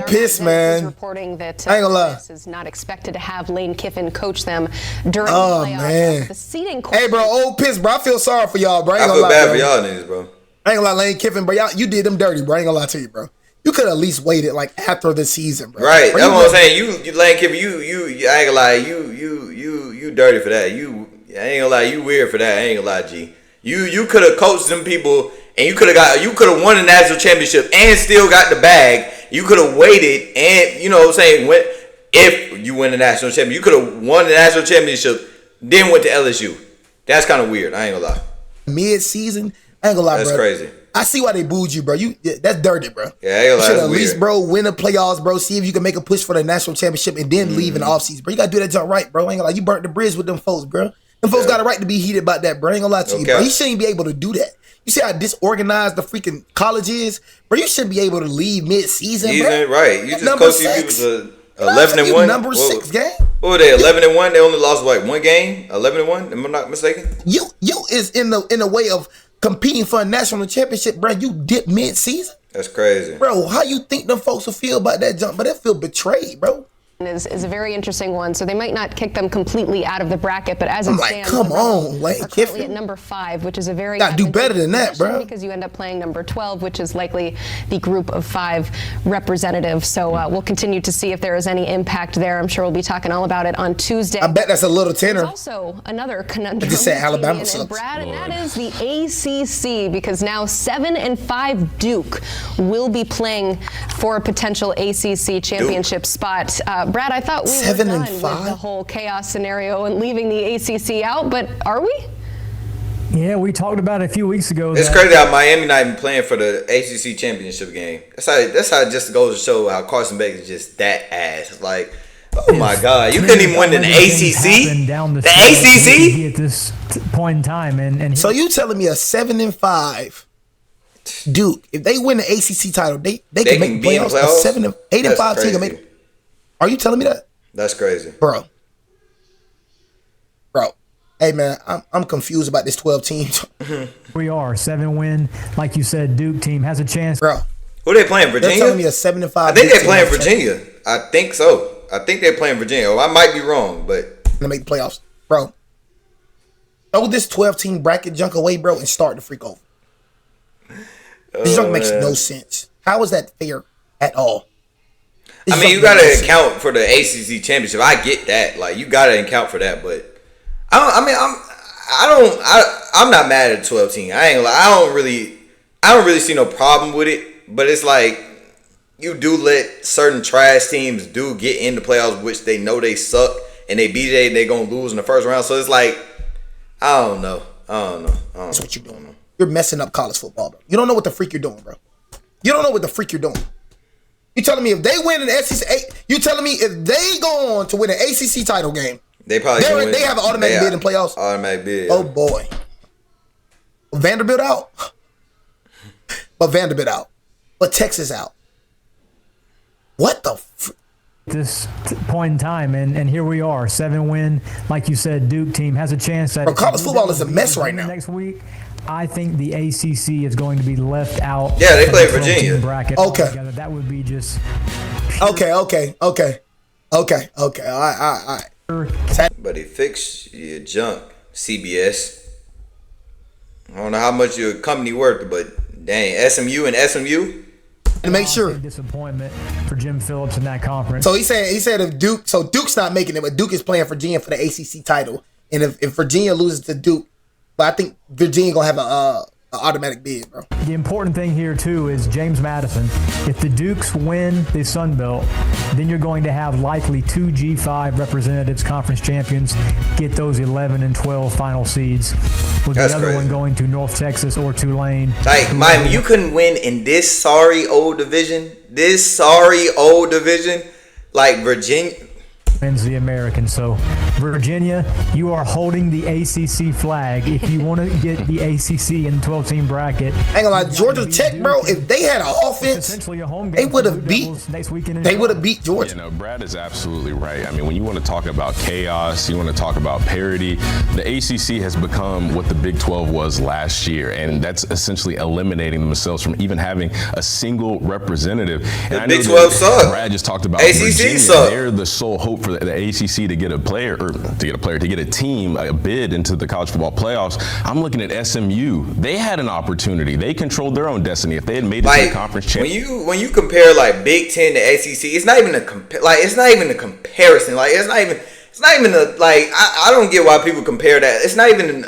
Piss, man. Is reporting that I ain't gonna lie. is not expected to have Lane Kiffin coach them during the playoffs. Man. The seeding. Hey, bro, piss, bro. I feel sorry for y'all, bro. I feel bad for y'all niggas, bro. I ain't gonna lie, Lane Kiffin, bro. You did them dirty, bro. I ain't gonna lie to you, bro. You could at least waited like after the season, bro. Right. That's what I'm saying. You Lane Kiffin, you I ain't gonna lie, you dirty for that. I ain't gonna lie, you weird for that. I ain't gonna lie, G. You could have coached them people and you could have won the national championship and still got the bag. You could have waited and you know what I'm saying, if you win the national championship, you could have won the national championship, then went to LSU. That's kind of weird. I ain't gonna lie. Mid-season, I ain't gonna lie, that's bro. That's crazy. I see why they booed you, bro. That's dirty, bro. Yeah, I ain't gonna lie. You should at least, bro, win the playoffs, bro. See if you can make a push for the national championship and then leave in the offseason, bro. You gotta do that jump right, bro. I ain't gonna lie. You burnt the bridge with them folks, bro. Them folks got a right to be heated about that, bro. I ain't gonna lie to you, bro. He shouldn't be able to do that. You see how disorganized the freaking college is, bro. You shouldn't be able to leave mid-season, bro. Right. You just coach these people to 11-1. Number 6 game. What were they? 11-1. They only lost like one game. 11-1. Am I not mistaken? You is in the way of competing for a national championship, bro. You dip mid-season. That's crazy, bro. How you think them folks will feel about that jump? But they feel betrayed, bro. is a very interesting one. So they might not kick them completely out of the bracket, but as it stands, come on, Lane Kiffin at number 5, which is a very got to do better than that, bro. Because you end up playing number 12, which is likely the group of 5 representatives. So we'll continue to see if there is any impact there. I'm sure we'll be talking all about it on Tuesday. I bet that's a little tenor. There's also another conundrum. I just said Alabama and sucks. Brad, and that is the ACC, because now 7 and 5 Duke will be playing for a potential ACC championship spot. Brad, I thought we were done with the whole chaos scenario and leaving the ACC out, but are we? Yeah, we talked about it a few weeks ago. It's crazy how Miami not even playing for the ACC championship game. That's how it just goes to show how Carson Beck is just that ass. Like, oh my God, you couldn't even win in the ACC. The ACC at this point in time, and so you telling me a 7 and 5 Duke, if they win the ACC title, they can make playoffs. A 8 and 5 team can make it. Are you telling me that? That's crazy, bro. Hey man, I'm confused about this 12 teams. We are 7-win, like you said. Duke team has a chance, bro. Who they playing? Virginia? They're telling me a 7 and 5. I think they're playing Virginia. I think so. I think they're playing Virginia. Oh, I might be wrong, but gonna make the playoffs, bro. Throw this 12-team bracket junk away, bro, and start the freak over. This junk makes no sense. How is that fair at all? I mean, you gotta account for the ACC championship. I get that. Like, you gotta account for that, but I'm not mad at the 12 team. I don't really see no problem with it. But it's like, you do let certain trash teams do get in the playoffs, which they know they suck, and they BJ and they gonna lose in the first round. So it's like, I don't know. That's what you're doing. You're messing up college football, bro. You don't know what the freak you're doing, bro. You don't know what the freak you're doing. You telling me if they win an SEC, you telling me if they go on to win an ACC title game, they have an automatic bid in playoffs. Automatic bid. Oh boy, Vanderbilt out, but Texas out. What the? This point in time, and here we are, 7-win. Like you said, Duke team has a chance at college football is a mess right now. Next week, I think the ACC is going to be left out. Yeah, they play Virginia. Bracket altogether. That would be just. Okay. All right. But it fix your junk, CBS. I don't know how much your company worth, but dang, SMU. To make sure. Disappointment for Jim Phillips in that conference. So he said if Duke's not making it, but Duke is playing Virginia for the ACC title, and if Virginia loses to Duke, but I think Virginia gonna have an automatic bid, bro. The important thing here too is James Madison. If the Dukes win the Sun Belt, then you're going to have likely 2 G5 representatives, conference champions, get those 11 and 12 final seeds. With the other one going to North Texas or Tulane. Like, Miami, you couldn't win in this sorry old division. Like Virginia wins the American. So Virginia, you are holding the ACC flag. If you want to get the ACC in the 12-team bracket, I ain't gonna lie, Georgia Tech, bro. If they had an offense, they would have beat Georgia. You know, Brad is absolutely right. I mean, when you want to talk about chaos, you want to talk about parity. The ACC has become what the Big 12 was last year, and that's essentially eliminating themselves from even having a single representative. And the Big 12 sucks. Brad just talked about ACC Virginia. Suck. They're the sole hope for the ACC to get a team, a bid into the college football playoffs. I'm looking at SMU. They had an opportunity. They controlled their own destiny. If they had made it to the conference championship. When you compare like Big Ten to ACC, it's not even a comparison. Like it's not even a like. I don't get why people compare that. It's not even an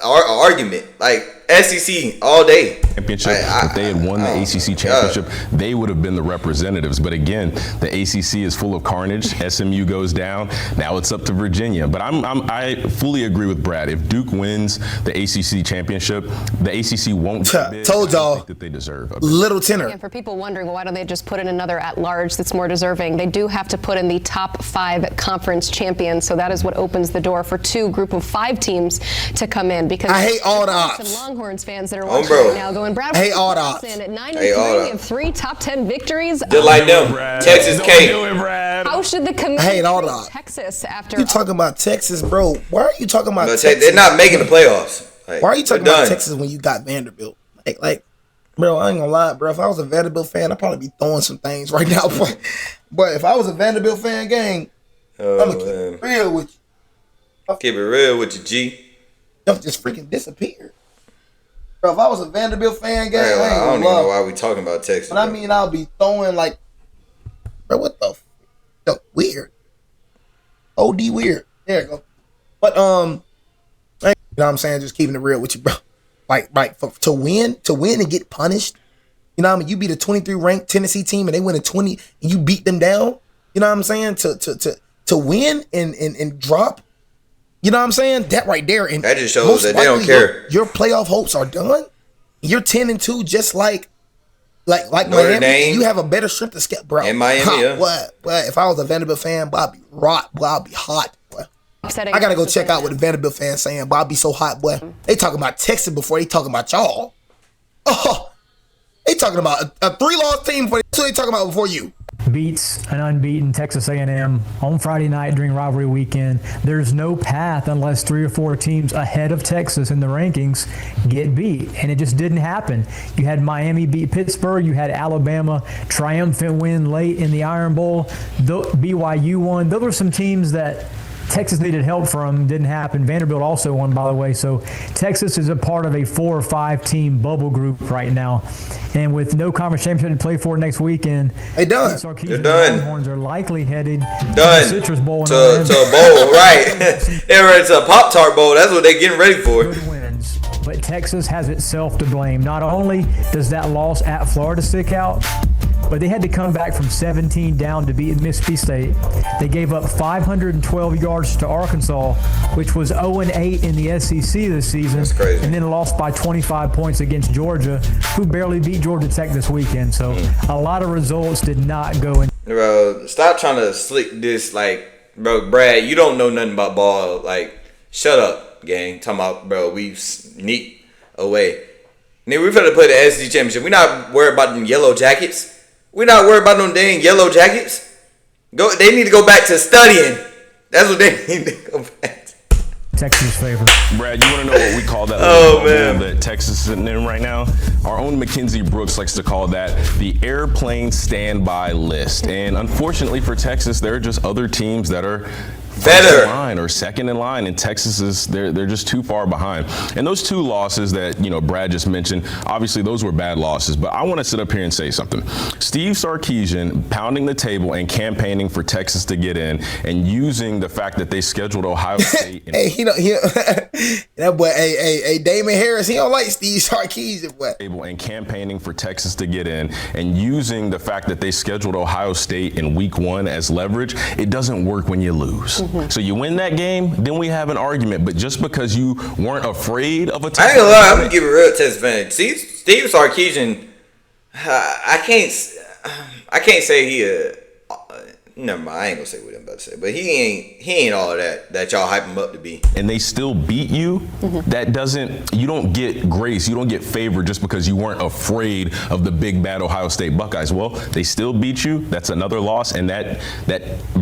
argument. Like SEC all day. Championship. If they had won the ACC championship, they would have been the representatives. But again, the ACC is full of carnage. SMU goes down. Now it's up to Virginia. But I fully agree with Brad. If Duke wins the ACC championship, the ACC won't. Told y'all that they deserve a little tenor. And for people wondering, well, why don't they just put in another at-large that's more deserving? They do have to put in the top 5 conference champions. So that is what opens the door for 2 group of 5 teams to come in. Because I hate all the odds. Some Longhorns fans that are watching right now going, Brad, I hate all the odds. At 9-3 of 3 top 10 victories. Just like them, Texas K. How should the committee hate all the odds. Texas after? You talking about Texas, bro? Why are you talking about Texas? They're not making the playoffs. Why are you talking about Texas when you got Vanderbilt? Like Bro, I ain't gonna lie, bro. If I was a Vanderbilt fan, I'd probably be throwing some things right now. But if I was a Vanderbilt fan, gang, I'm gonna keep it real with you. Keep it real with you, G. Stuff just freaking disappeared. Bro, if I was a Vanderbilt fan, gang, I don't even know why we talking about Texas. But I mean, I'll be throwing like, bro, what the weird. OD weird. There you go. But you know what I'm saying? Just keeping it real with you, bro. Like to win and get punished. You know what I mean? You beat a 23 ranked Tennessee team and they win a 20 and you beat them down. You know what I'm saying? To win and drop. You know what I'm saying? That right there. And that just shows that they don't care. Your playoff hopes are done. You're 10-2, just like Notre Miami. Dame. You have a better strength of schedule, bro. In Miami, yeah. What? If I was a Vanderbilt fan, boy, I'd be hot. Boy, I'd be hot. Boy. I gotta go check out what the Vanderbilt fans saying. Boy, I'd be so hot, boy. They talking about Texas before they talking about y'all. Oh, they talking about a 3-loss team before they talking about before you. Beats an unbeaten Texas A&M on Friday night during rivalry weekend. There's no path unless 3 or 4 teams ahead of Texas in the rankings get beat, and it just didn't happen. You had Miami beat Pittsburgh. You had Alabama triumphant win late in the Iron Bowl. BYU won. Those were some teams that Texas needed help from. Didn't happen. Vanderbilt also won, by the way. So Texas is a part of a 4 or 5 team bubble group right now. And with no conference championship to play for next weekend, they're done. The Longhorns are likely headed to the Citrus Bowl. To a bowl, right. They're ready to a Pop-Tart Bowl. That's what they're getting ready for. Good wins. But Texas has itself to blame. Not only does that loss at Florida stick out, but they had to come back from 17 down to beat Mississippi State. They gave up 512 yards to Arkansas, which was 0-8 in the SEC this season. That's crazy. And then lost by 25 points against Georgia, who barely beat Georgia Tech this weekend. So a lot of results did not go in. Bro, stop trying to slick this. Like, bro, Brad, you don't know nothing about ball. Like, shut up, gang. Talking about, bro, we sneak away. Nigga, we finna play the SEC championship. We not worried about them yellow jackets. We're not worried about them dang yellow jackets. They need to go back to studying. That's what they need to go back to. Texas favor. Brad, you want to know what we call that little bubble that Texas is sitting in right now? Our own Mackenzie Brooks likes to call that the airplane standby list. And unfortunately for Texas, there are just other teams that are better in line or second in line, and Texas is they're just too far behind. And those 2 losses that Brad just mentioned, obviously those were bad losses. But I want to sit up here and say something. Steve Sarkisian pounding the table and campaigning for Texas to get in, and using the fact that they scheduled Ohio State. Hey, that boy, hey, Damon Harris, he don't like Steve Sarkisian, boy. And campaigning for Texas to get in, and using the fact that they scheduled Ohio State in week 1 as leverage. It doesn't work when you lose. So you win that game, then we have an argument. But just because you weren't afraid of a Texas, I ain't gonna lie, I'm gonna give it real Texas fan. See, Steve Sarkisian, I can't say he never mind, I ain't gonna say what I'm about to say, but he ain't all of that y'all hype him up to be. And they still beat you. You don't get grace, you don't get favor just because you weren't afraid of the big bad Ohio State Buckeyes. Well, they still beat you. That's another loss, and that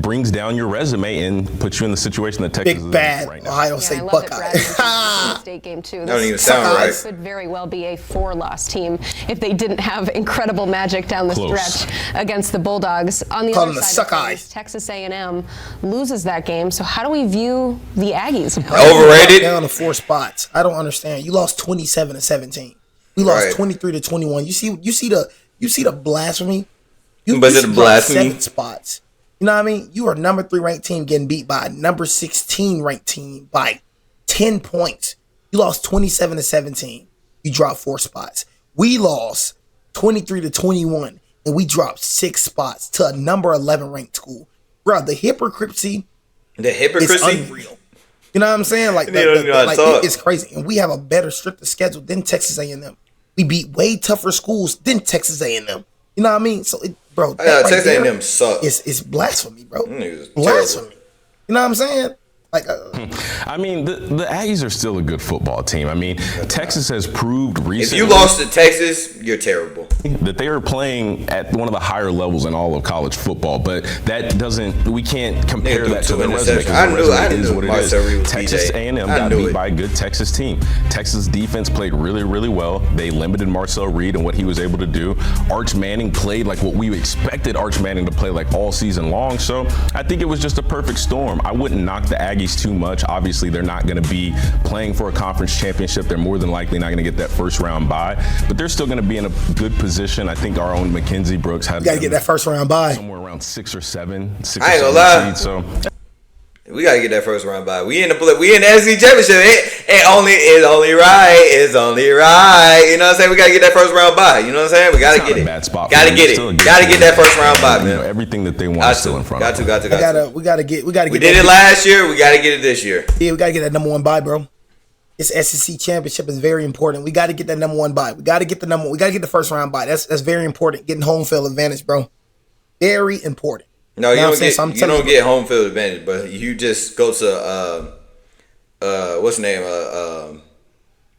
brings down your resume and puts you in the situation that Texas is in right now. Ohio State Buckeyes. State game too. That don't even sound right. Could very well be a 4-loss team if they didn't have incredible magic down the stretch against the Bulldogs. On the other side, Texas A&M loses that game. So how do we view the Aggies now? Overrated. Down to 4 spots. I don't understand. You lost 27-17. We lost 23-21. You see the blasphemy. But is it a blasphemy? 7 spots. You know what I mean? You are a number 3 ranked team getting beat by a number 16 ranked team by 10 points. You lost 27-17. You dropped 4 spots. We lost 23-21. And we dropped 6 spots to a number 11 ranked school. Bro, the hypocrisy is unreal. You know what I'm saying? Like, it's crazy. And we have a better, stricter schedule than Texas A&M. We beat way tougher schools than Texas A&M. You know what I mean? So, Texas A&M sucks. It's blasphemy, bro. Blasphemy. You know what I'm saying? I mean, the Aggies are still a good football team. I mean, Texas has proved recently. If you lost to Texas, you're terrible. that they are playing at one of the higher levels in all of college football, but we can't compare that to their resume, because their resume is what it is. Texas A&M got beat by a good Texas team. Texas defense played really, really well. They limited Marcel Reed and what he was able to do. Arch Manning played like what we expected Arch Manning to play like all season long, so I think it was just a perfect storm. I wouldn't knock the Aggies too much. Obviously, they're not going to be playing for a conference championship. They're more than likely not going to get that first round bye, but they're still going to be in a good position. I think our own Mackenzie Brooks had got to get that first round bye. Somewhere around 6 or 7. I ain't gonna lie. So we gotta get that first round bye. We in the SEC championship. It's only right. You know what I'm saying? We gotta get that first round bye. You know what I'm saying? We gotta get it. Bad spot. Gotta get it. Gotta get that first round bye, man. Everything that they want is still in front of them. We gotta get. We did it last year. We gotta get it this year. Yeah, we gotta get that number 1 bye, bro. This SEC championship is very important. We got to get that number 1 bye. We got to get the first round bye. That's very important. Getting home field advantage, bro. Very important. No, you don't get home field advantage, but you just go to what's the name?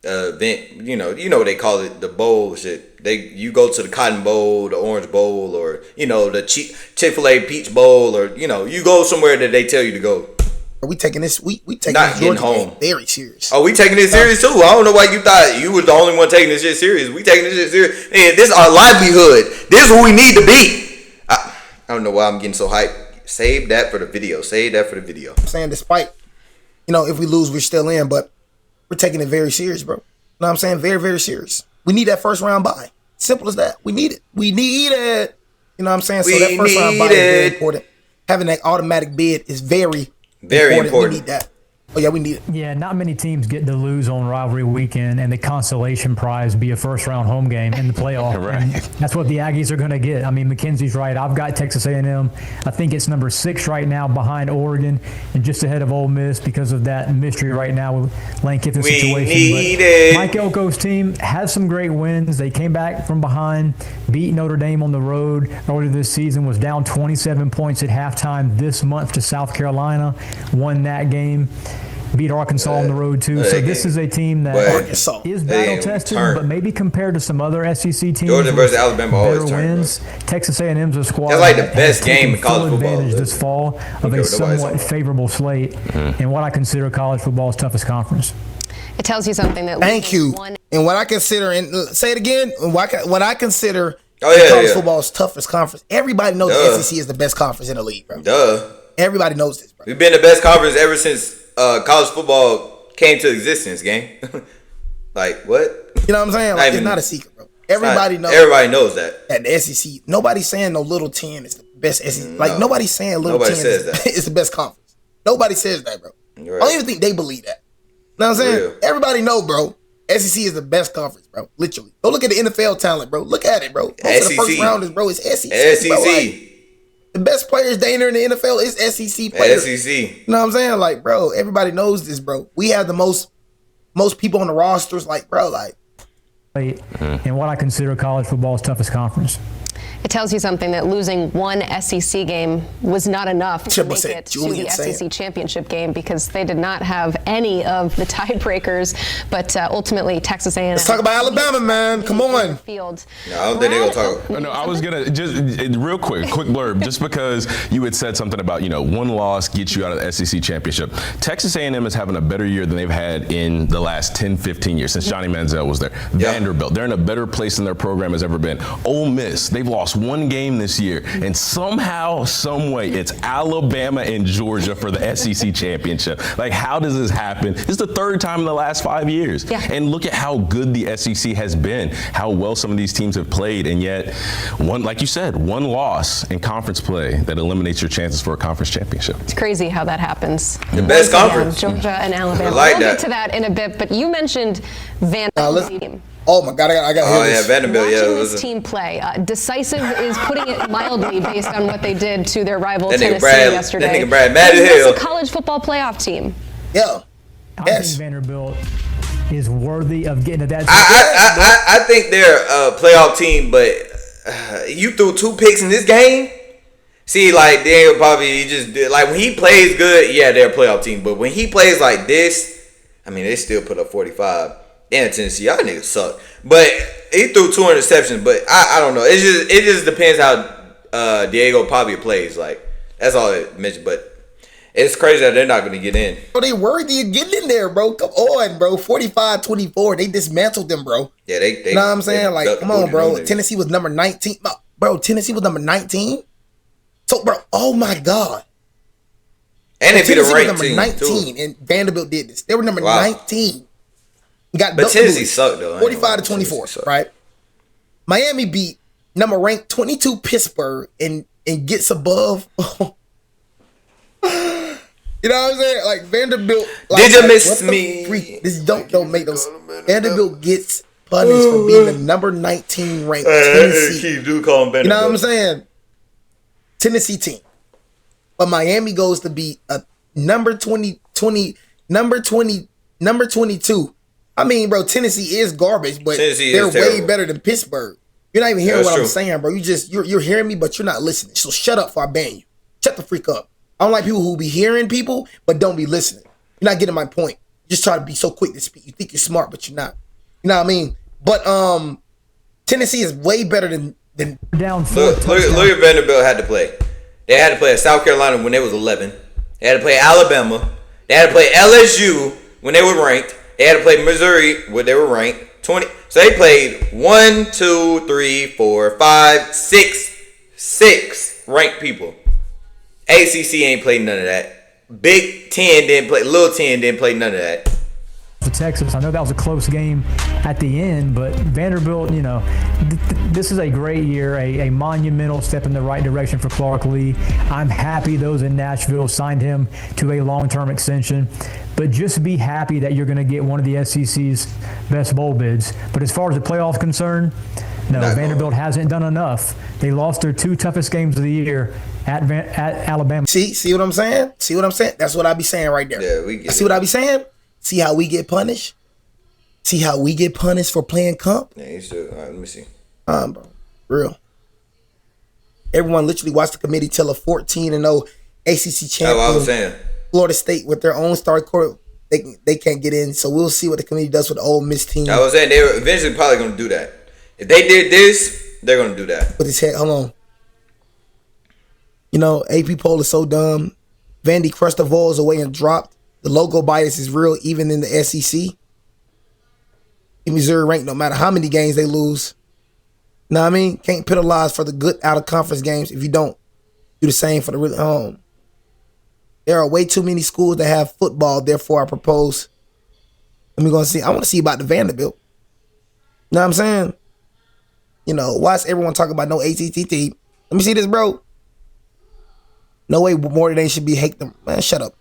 Event. You know what they call it, the bowl shit. You go to the Cotton Bowl, the Orange Bowl, or the Chick-fil-A Peach Bowl, or you go somewhere that they tell you to go. We taking this. We taking not this getting home very serious. Oh, we taking this serious too. I don't know why you thought you was the only one taking this shit serious. We taking this shit serious. Man, this is our livelihood. This is who we need to be. I don't know why I'm getting so hyped. Save that for the video. I'm saying, despite if we lose, we're still in, but we're taking it very serious, bro. You know what I'm saying? Very, very serious. We need that first round bye. Simple as that. We need it. You know what I'm saying? So that first round bye is very important. Having that automatic bid is very important. We need that. Oh, yeah, we need it. Yeah, not many teams get to lose on rivalry weekend and the consolation prize be a first-round home game in the playoff. Right. And that's what the Aggies are going to get. I mean, Mackenzie's right. I've got Texas A&M. I think it's number 6 right now behind Oregon and just ahead of Ole Miss because of that mystery right now with Lane Kiffin's situation. But Mike Elko's team has some great wins. They came back from behind, beat Notre Dame on the road earlier this season, was down 27 points at halftime this month to South Carolina, won that game. Beat Arkansas on the road, too. So this is a team that is battle-tested, but maybe compared to some other SEC teams. Georgia versus Alabama always wins. Texas A&M's a squad that's like the best game in college football. Advantage this fall of a somewhat favorable slate in what I consider college football's toughest conference. It tells you something that. Thank you. And what I consider, and say it again, what I consider college football's toughest conference. Everybody knows the SEC is the best conference in the league, bro. Duh. Everybody knows this, bro. We've been the best conference ever since college football came to existence, gang. Like, what? You know what I'm saying? Like, it's not a secret, bro. Everybody knows. Everybody knows that. At the SEC, nobody's saying no Little 10 is the best SEC. Like, nobody's saying Little 10 is the best conference. Nobody says that, bro. Right. I don't even think they believe that. You know what I'm saying? Real. Everybody know, bro. SEC is the best conference, bro. Literally. Go look at the NFL talent, bro. Look at it, bro. Most of the first rounders, bro, is SEC. Bro. Like, the best players they enter in the NFL is SEC players. SEC. You know what I'm saying? Like, bro, everybody knows this, bro. We have the most people on the rosters, like, bro, like. In what I consider college football's toughest conference. It tells you something that losing one SEC game was not enough to make it to the SEC championship game because they did not have any of the tiebreakers. But ultimately, Texas A&M. Let's talk about Alabama, man. Come on. Field. No, I don't think they're gonna talk. No, I was gonna just real quick blurb, just because you had said something about one loss gets you out of the SEC championship. Texas A&M is having a better year than they've had in the last 10, 15 years since Johnny Manziel was there. Yeah. Vanderbilt, they're in a better place than their program has ever been. Ole Miss, they've lost one game this year, and somehow, some way, it's Alabama and Georgia for the SEC championship. Like, how does this happen? This is the third time in the last 5 years. Yeah. And look at how good the SEC has been, how well some of these teams have played, and yet, like you said, one loss in conference play that eliminates your chances for a conference championship. It's crazy how that happens. The best conference. Georgia and Alabama. We'll get to that in a bit, but you mentioned Vanderbilt. Oh my God, I got to hear this. Vanderbilt. Watching this team play, decisive is putting it mildly based on what they did to their rival Tennessee yesterday. That nigga Brad Madden a college football playoff team. Yeah. I think Vanderbilt is worthy of getting to that. I think they're a playoff team, but you threw 2 picks in this game. See, like, Daniel probably just did, like, when he plays good, yeah, they're a playoff team. But when he plays like this, I mean, they still put up 45. damn, Tennessee, y'all niggas suck. But he threw 2 interceptions. But I don't know. It just depends how Diego Pavia plays. Like, that's all it mentioned. But it's crazy that they're not going to get in. Bro, they worthy of getting in there, bro. Come on, bro. 45-24. They dismantled them, bro. Yeah, they you know what I'm saying? Like, come on, bro. Tennessee was number 19. Bro, Tennessee was number 19. So, bro, oh my God. And they beat a ranked team, number 19, too. And Vanderbilt did this. They were number 19. But Tennessee sucked, though. 45-24, right? Miami beat number ranked 22 Pittsburgh and gets above. You know what I'm saying? Like, Vanderbilt. Like, did you miss me? This don't make those. Vanderbilt gets punished for being the number 19 ranked Tennessee. Do call him Vanderbilt. You know what I'm saying? Tennessee team. But Miami goes to be a number 22. I mean, bro, Tennessee is garbage, but they're way better than Pittsburgh. You're not even hearing what I'm saying, bro. You're hearing me, but you're not listening. So shut up before I ban you. Shut the freak up. I don't like people who be hearing people, but don't be listening. You're not getting my point. You just try to be so quick to speak. You think you're smart, but you're not. You know what I mean? But Tennessee is way better than down. Look at Vanderbilt had to play. They had to play at South Carolina when they was 11. They had to play Alabama. They had to play LSU when they were ranked. They had to play Missouri when they were ranked 20. So they played 1, 2, 3, 4, 5, 6 ranked people. ACC ain't played none of that. Big Ten didn't play. Little Ten didn't play none of that. For Texas, I know that was a close game at the end, but Vanderbilt, you know, this is a great year, a monumental step in the right direction for Clark Lee. I'm happy those in Nashville signed him to a long-term extension, but just be happy that you're going to get one of the SEC's best bowl bids. But as far as the playoffs concerned, no, Vanderbilt hasn't done enough. They lost their 2 toughest games of the year at Alabama. See what I'm saying? See what I'm saying? That's what I be saying right there. Yeah, we get See what I be saying? See how we get punished? See how we get punished for playing comp? Yeah, you should. All right, let me see. Bro. Real. Everyone literally watched the committee tell a 14-0 ACC champion. I was saying. Florida State with their own star court. They can't get in. So we'll see what the committee does with the Ole Miss team. I was saying they were eventually probably going to do that. If they did this, they're going to do that. Put his head. Hold on. You know, AP poll is so dumb. Vandy crushed the Vols away and dropped. The logo bias is real, even in the SEC. In Missouri ranked, no matter how many games they lose. Know what I mean? Can't penalize for the good out of conference games if you don't do the same for the really home. There are way too many schools that have football. Therefore, I propose. Let me go and see. I want to see about the Vanderbilt. Know what I'm saying? You know, why is everyone talking about no ACC team? Let me see this, bro. No way more than they should be hate them. Man, shut up.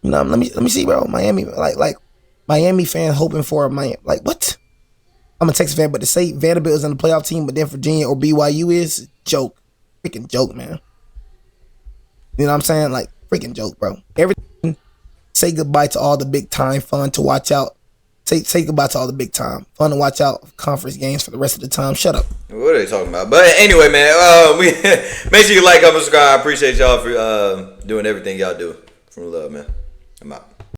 You know, let me see, bro. Miami, like Miami fan hoping for Miami. Like, what? I'm a Texas fan, but to say Vanderbilt is on the playoff team, but then Virginia or BYU is joke. Freaking joke, man. You know what I'm saying? Like, freaking joke, bro. Everything. Say goodbye to all the big time. Fun to watch out. Say goodbye to all the big time. Fun to watch out conference games for the rest of the time. Shut up. What are they talking about? But anyway, man, we make sure you like, comment, subscribe. I appreciate y'all for doing everything y'all do. From love, man. I'm out.